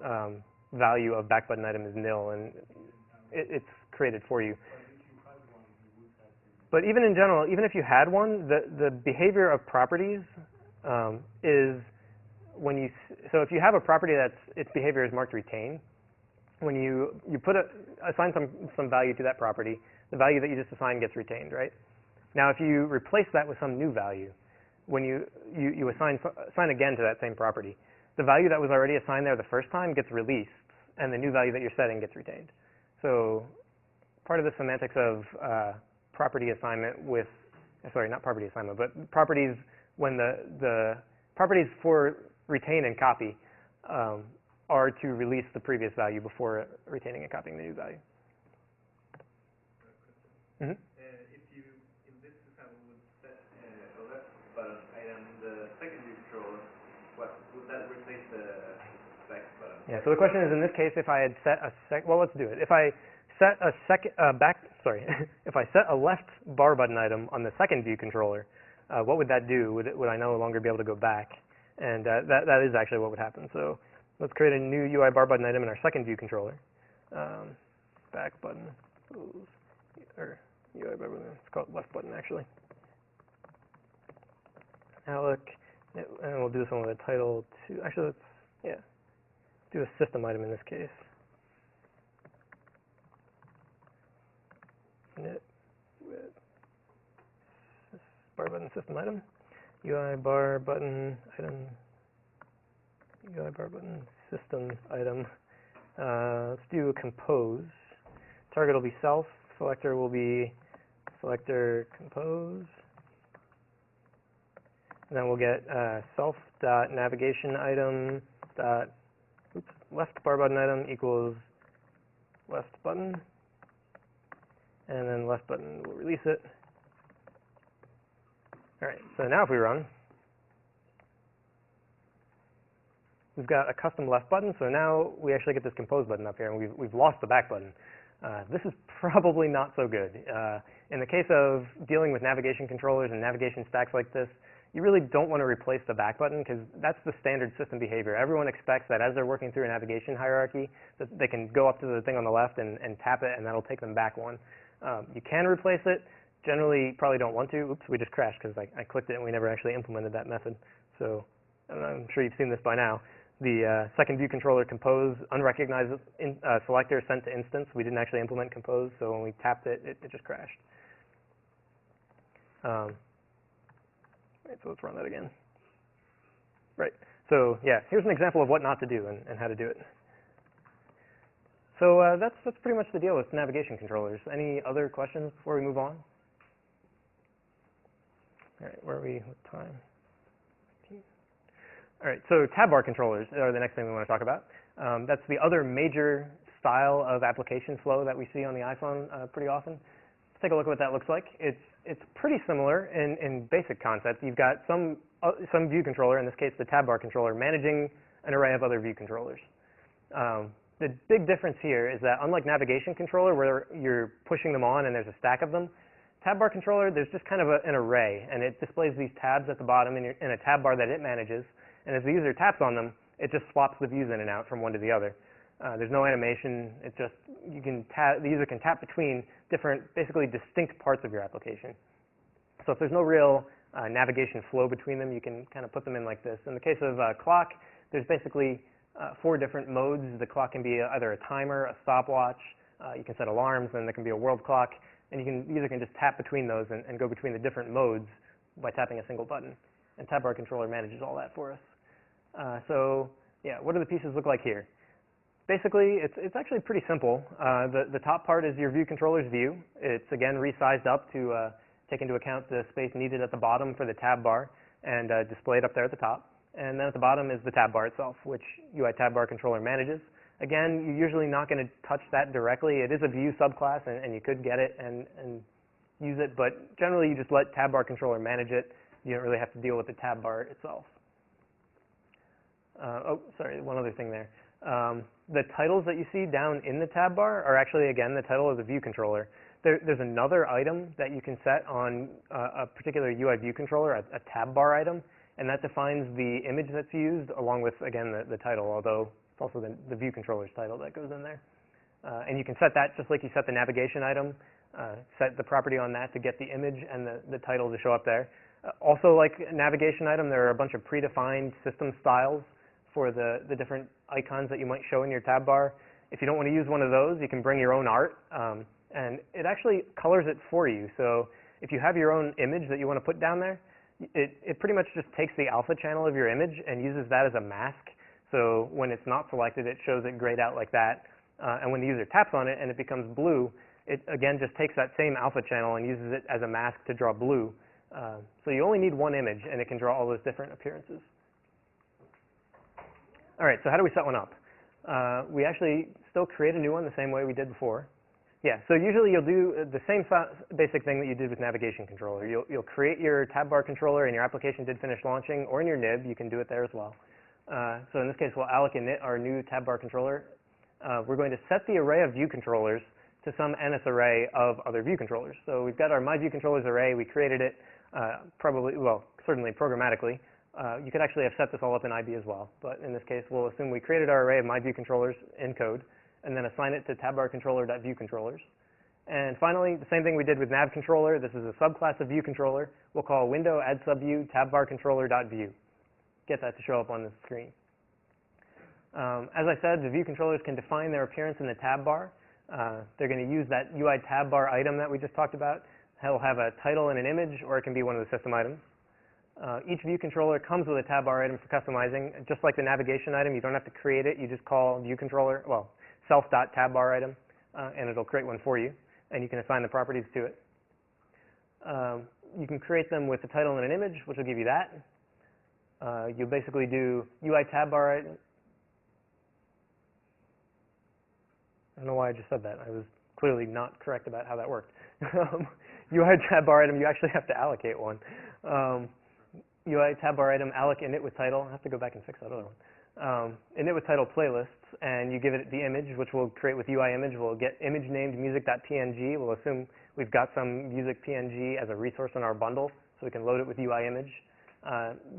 value of back button item is nil, and it's created for you. But even in general, even if you had one, the behavior of properties is when you, so if you have a property that's its behavior is marked retain, when you assign some value to that property, the value that you just assigned gets retained, right? Now, if you replace that with some new value, when you assign again to that same property, the value that was already assigned there the first time gets released, and the new value that you're setting gets retained. So part of the semantics of property assignment with, sorry, not property assignment, but properties when the properties for retain and copy are to release the previous value before retaining and copying the new value. Mm-hmm. If this example would set a left button item, the second view controller, would that replace the back button? Yeah. So the question is, in this case, if I had set a well, let's do it. If I set a if I set a left bar button item on the second view controller, what would that do? Would I no longer be able to go back? And that is actually what would happen. So let's create a new UI bar button item in our second view controller. Back button, or UI bar button. It's called left button actually. Alloc, and we'll do this one with a title too. Actually, let's do a system item in this case. Init with bar button system item, UI bar button item, UI bar button system item. Let's do a compose. Target will be self. Selector will be selector compose. And then we'll get self.navigation item dot left bar button item equals left button. And then left button will release it. All right, so now if we run, we've got a custom left button, so now we actually get this compose button up here, and we've lost the back button. This is probably not so good. In the case of dealing with navigation controllers and navigation stacks like this, you really don't want to replace the back button because that's the standard system behavior. Everyone expects that as they're working through a navigation hierarchy, that they can go up to the thing on the left and tap it, and that'll take them back one. You can replace it. Generally, probably don't want to. Oops, we just crashed because I clicked it and we never actually implemented that method. So I'm sure you've seen this by now. The second view controller compose unrecognized selector sent to instance. We didn't actually implement compose, so when we tapped it, it just crashed. Right, so let's run that again. Right. So yeah, here's an example of what not to do and how to do it. So that's pretty much the deal with navigation controllers. Any other questions before we move on? All right, where are we with time? All right, so tab bar controllers are the next thing we want to talk about. That's the other major style of application flow that we see on the iPhone pretty often. Let's take a look at what that looks like. It's pretty similar in basic concept. You've got some view controller, in this case the tab bar controller, managing an array of other view controllers. The big difference here is that unlike navigation controller where you're pushing them on and there's a stack of them, tab bar controller, there's just kind of an array, and it displays these tabs at the bottom in a tab bar that it manages. And as the user taps on them, it just swaps the views in and out from one to the other. There's no animation. It's just the user can tap between different, basically distinct parts of your application. So if there's no real navigation flow between them, you can kind of put them in like this. In the case of clock, there's basically 4 different modes. The clock can be either a timer, a stopwatch. You can set alarms, and there can be a world clock. And the user can just tap between those and go between the different modes by tapping a single button. And tab bar controller manages all that for us. So yeah, what do the pieces look like here? Basically, it's actually pretty simple. The top part is your view controller's view. It's again resized up to take into account the space needed at the bottom for the tab bar, and display it up there at the top. And then at the bottom is the tab bar itself, which UI tab bar controller manages. Again, you're usually not going to touch that directly. It is a view subclass, and you could get it and use it, but generally you just let tab bar controller manage it. You don't really have to deal with the tab bar itself. Oh, sorry, one other thing there. The titles that you see down in the tab bar are actually, again, the title of the view controller. There's another item that you can set on a particular UI view controller, a tab bar item, and that defines the image that's used along with, again, the title, although it's also the view controller's title that goes in there. And you can set that just like you set the navigation item, set the property on that to get the image and the title to show up there. Also, like navigation item, there are a bunch of predefined system styles for the different icons that you might show in your tab bar. If you don't want to use one of those, you can bring your own art, and it actually colors it for you. So if you have your own image that you want to put down there, it pretty much just takes the alpha channel of your image and uses that as a mask. So when it's not selected, it shows it grayed out like that. And when the user taps on it and it becomes blue, it again just takes that same alpha channel and uses it as a mask to draw blue. So you only need one image, and it can draw all those different appearances. All right, so how do we set one up? We actually still create a new one the same way we did before. Yeah, so usually you'll do the same basic thing that you did with navigation controller. You'll create your tab bar controller, and your application did finish launching, or in your nib, you can do it there as well. So in this case, we'll alloc init our new tab bar controller. We're going to set the array of view controllers to some NS array of other view controllers. So we've got our my view controllers array. We created it certainly programmatically. You could actually have set this all up in IB as well, but in this case, we'll assume we created our array of my view controllers in code, and then assign it to tabbarcontroller.viewControllers. And finally, the same thing we did with nav controller. This is a subclass of view controller. We'll call window add subview tabbarcontroller.view. Get that to show up on the screen. As I said, the view controllers can define their appearance in the tab bar. They're going to use that UI tab bar item that we just talked about. It'll have a title and an image, or it can be one of the system items. Each view controller comes with a tab bar item for customizing. Just like the navigation item, you don't have to create it. You just call view controller, self.tabbar item, and it'll create one for you. And you can assign the properties to it. You can create them with a title and an image, which will give you that. You'll basically do UI tab bar item. I don't know why I just said that. I was clearly not correct about how that worked. UI tab bar item, you actually have to allocate one. UI tab bar item alloc init with title. I have to go back and fix that other one. Init with title playlists, and you give it the image, which we'll create with UI image. We'll get image named music.png. We'll assume we've got some music PNG as a resource in our bundle, so we can load it with UI image.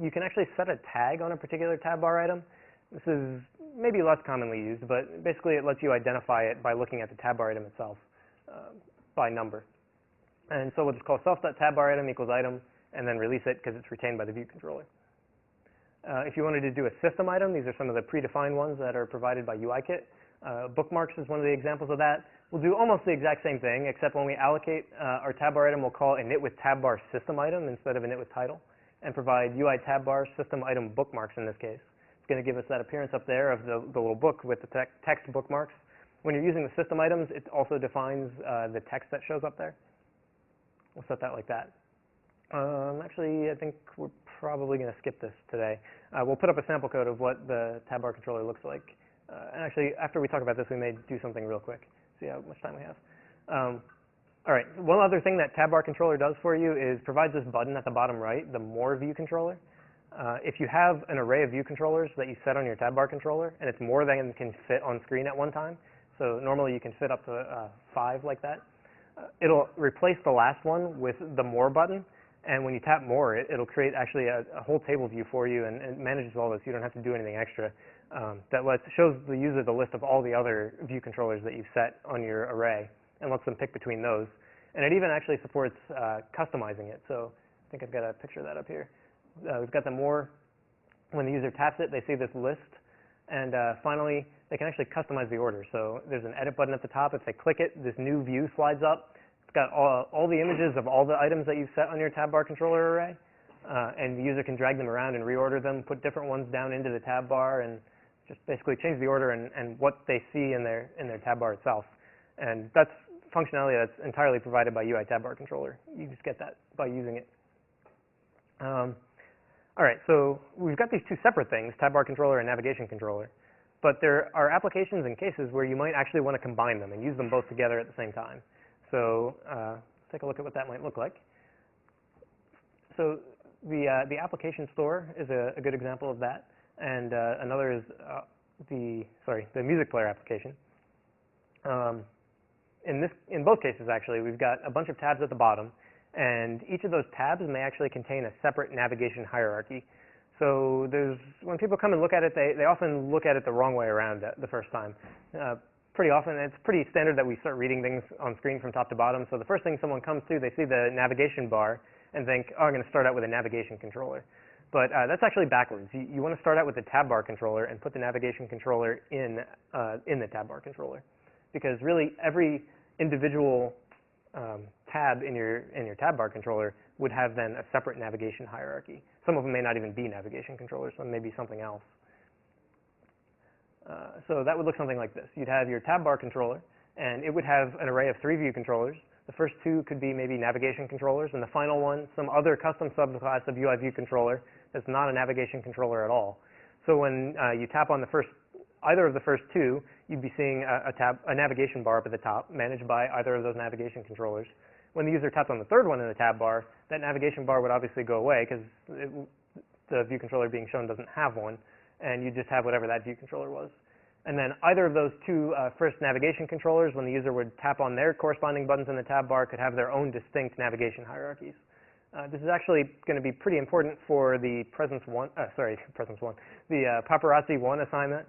You can actually set a tag on a particular tab bar item. This is maybe less commonly used, but basically it lets you identify it by looking at the tab bar item itself by number. And so we'll just call self.tabbar item equals item, and then release it because it's retained by the view controller. If you wanted to do a system item, these are some of the predefined ones that are provided by UIKit. Bookmarks is one of the examples of that. We'll do almost the exact same thing, except when we allocate our tab bar item, we'll call init with tab bar system item instead of init with title, and provide UI tab bar system item bookmarks in this case. It's going to give us that appearance up there of the little book with the text bookmarks. When you're using the system items, it also defines the text that shows up there. We'll set that like that. Actually, I think we're probably going to skip this today. We'll put up a sample code of what the tab bar controller looks like. And actually, after we talk about this, we may do something real quick. See how much time we have. All right, one other thing that tab bar controller does for you is provides this button at the bottom right, the more view controller. If you have an array of view controllers that you set on your tab bar controller, and it's more than can fit on screen at one time, so normally you can fit up to 5 like that, it'll replace the last one with the more button. And when you tap more, it'll create actually a whole table view for you and manages all this. You don't have to do anything extra. That shows the user the list of all the other view controllers that you've set on your array and lets them pick between those. And it even actually supports customizing it. So I think I've got a picture of that up here. We've got the more. When the user taps it, they see this list. And finally, they can actually customize the order. So there's an edit button at the top. If they click it, this new view slides up. It's got all the images of all the items that you've set on your tab bar controller array, and the user can drag them around and reorder them, put different ones down into the tab bar, and just basically change the order and what they see in their tab bar itself. And that's functionality that's entirely provided by UI tab bar controller. You just get that by using it. All right, so we've got these two separate things, tab bar controller and navigation controller. But there are applications and cases where you might actually want to combine them and use them both together at the same time. So let's take a look at what that might look like. So the application store is a good example of that, and another is the music player application. In both cases, actually, we've got a bunch of tabs at the bottom, and each of those tabs may actually contain a separate navigation hierarchy. So when people come and look at it, they often look at it the wrong way around the first time. Pretty often, it's pretty standard that we start reading things on screen from top to bottom. So the first thing someone comes to, they see the navigation bar and think, oh, I'm going to start out with a navigation controller. But that's actually backwards. You want to start out with the tab bar controller and put the navigation controller in the tab bar controller, because really every individual tab in your tab bar controller would have then a separate navigation hierarchy. Some of them may not even be navigation controllers, some may be something else. So that would look something like this. You'd have your tab bar controller, and it would have an array of 3 view controllers. The first 2 could be maybe navigation controllers, and the final one, some other custom subclass of UI view controller that's not a navigation controller at all. So when you tap on either of the first 2, you'd be seeing a navigation bar up at the top, managed by either of those navigation controllers. When the user taps on the third one in the tab bar, that navigation bar would obviously go away because the view controller being shown doesn't have one, and you just have whatever that view controller was. And then either of those 2 first navigation controllers, when the user would tap on their corresponding buttons in the tab bar, could have their own distinct navigation hierarchies. This is actually going to be pretty important for the the Paparazzi 1 assignment.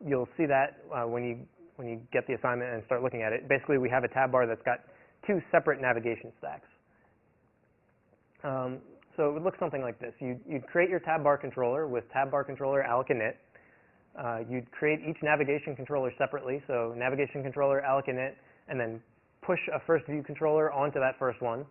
You'll see that when you get the assignment and start looking at it. Basically, we have a tab bar that's got 2 separate navigation stacks. So it would look something like this. You'd create your tab bar controller with tab bar controller alloc init. You'd create each navigation controller separately, so navigation controller alloc init, and then push a first view controller onto that first one.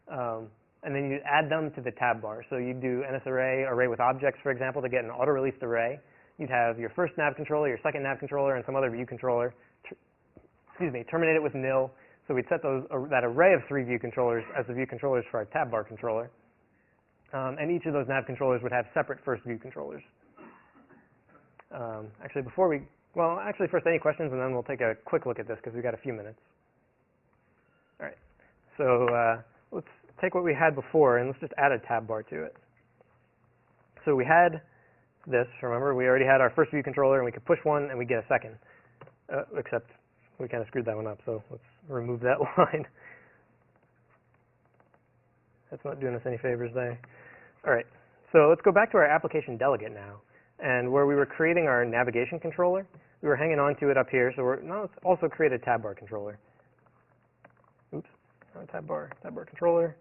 And then you'd add them to the tab bar. So you'd do array with objects, for example, to get an auto-released array. You'd have your first nav controller, your second nav controller, and some other view controller. Terminate it with nil. So we'd set that array of 3 view controllers as the view controllers for our tab bar controller. And each of those nav controllers would have separate first view controllers. First, any questions, and then we'll take a quick look at this because we've got a few minutes. All right. So let's take what we had before, and let's just add a tab bar to it. So we had this. Remember, we already had our first view controller, and we could push one, and we get a second. Except we kind of screwed that one up, so let's remove that line. That's not doing us any favors there. All right. So let's go back to our application delegate now. And where we were creating our navigation controller, we were hanging on to it up here. So now let's also create a tab bar controller. Oops, not a tab bar controller.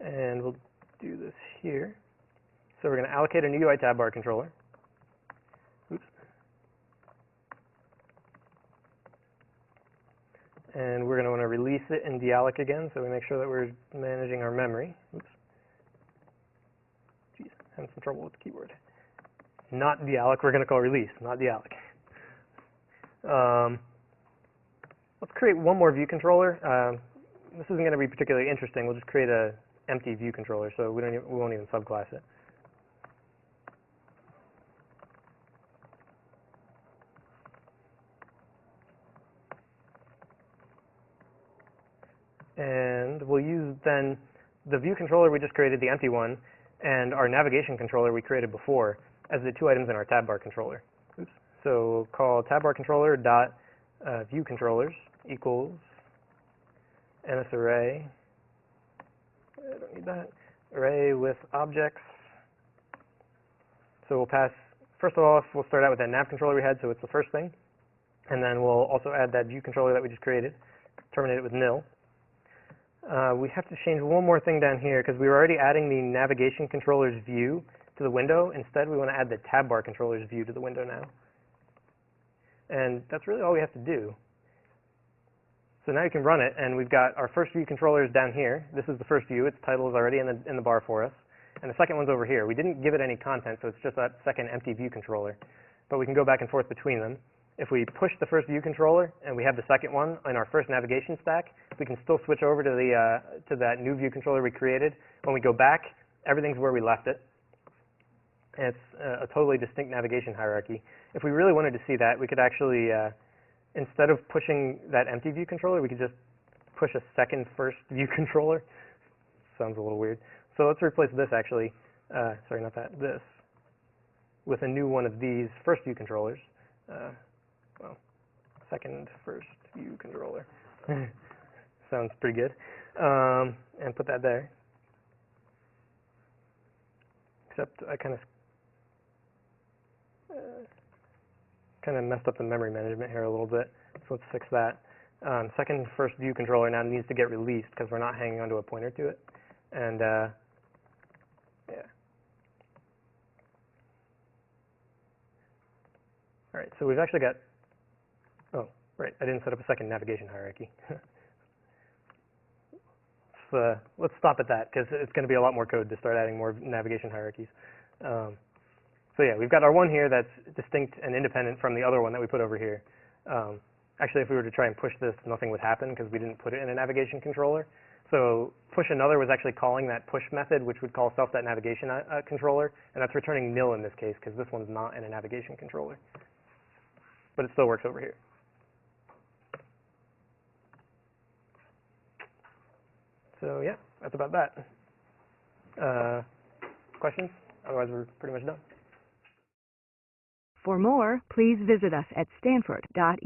And we'll do this here. So we're going to allocate a new UI tab bar controller. Oops. And we're going to want to release it in dealloc again, so we make sure that we're managing our memory. Oops. Geez, having some trouble with the keyboard. Not dealloc, we're going to call release, not dealloc. Let's create one more view controller. This isn't going to be particularly interesting. We'll just create an empty view controller, so we won't even subclass it. And we'll use then the view controller we just created, the empty one, and our navigation controller we created before as the 2 items in our tab bar controller. Oops. So we'll call tab bar controller dot view controllers equals NSArray. I don't need that. Array with objects. So we'll pass, first of all, we'll start out with that nav controller we had, so it's the first thing. And then we'll also add that view controller that we just created, terminate it with nil. We have to change one more thing down here because we were already adding the navigation controller's view to the window. Instead, we want to add the tab bar controller's view to the window now. And that's really all we have to do. So now you can run it, and we've got our first view controllers down here. This is the first view. Its title is already in the bar for us. And the second one's over here. We didn't give it any content, so it's just that second empty view controller. but we can go back and forth between them. If we push the first view controller and we have the second one in our first navigation stack, we can still switch over to that new view controller we created. When we go back, everything's where we left it. And it's a totally distinct navigation hierarchy. If we really wanted to see that, we could actually, instead of pushing that empty view controller, we could just push a second first view controller. Sounds a little weird. So let's replace this actually, sorry, not that, this, with a new one of these first view controllers. Well, second first view controller. Sounds pretty good. And put that there. Except I kind of messed up the memory management here a little bit. So let's fix that. Second first view controller now needs to get released because we're not hanging onto a pointer to it. And yeah. All right, so we've actually got, oh, right, I didn't set up a second navigation hierarchy. Let's stop at that because it's going to be a lot more code to start adding more navigation hierarchies. So yeah, we've got our one here that's distinct and independent from the other one that we put over here. Actually, if we were to try and push this, nothing would happen because we didn't put it in a navigation controller. So push another was actually calling that push method, which would call self.navigation controller, and that's returning nil in this case because this one's not in a navigation controller. But it still works over here. So yeah, that's about that. Questions? Otherwise, we're pretty much done. For more, please visit us at stanford.edu.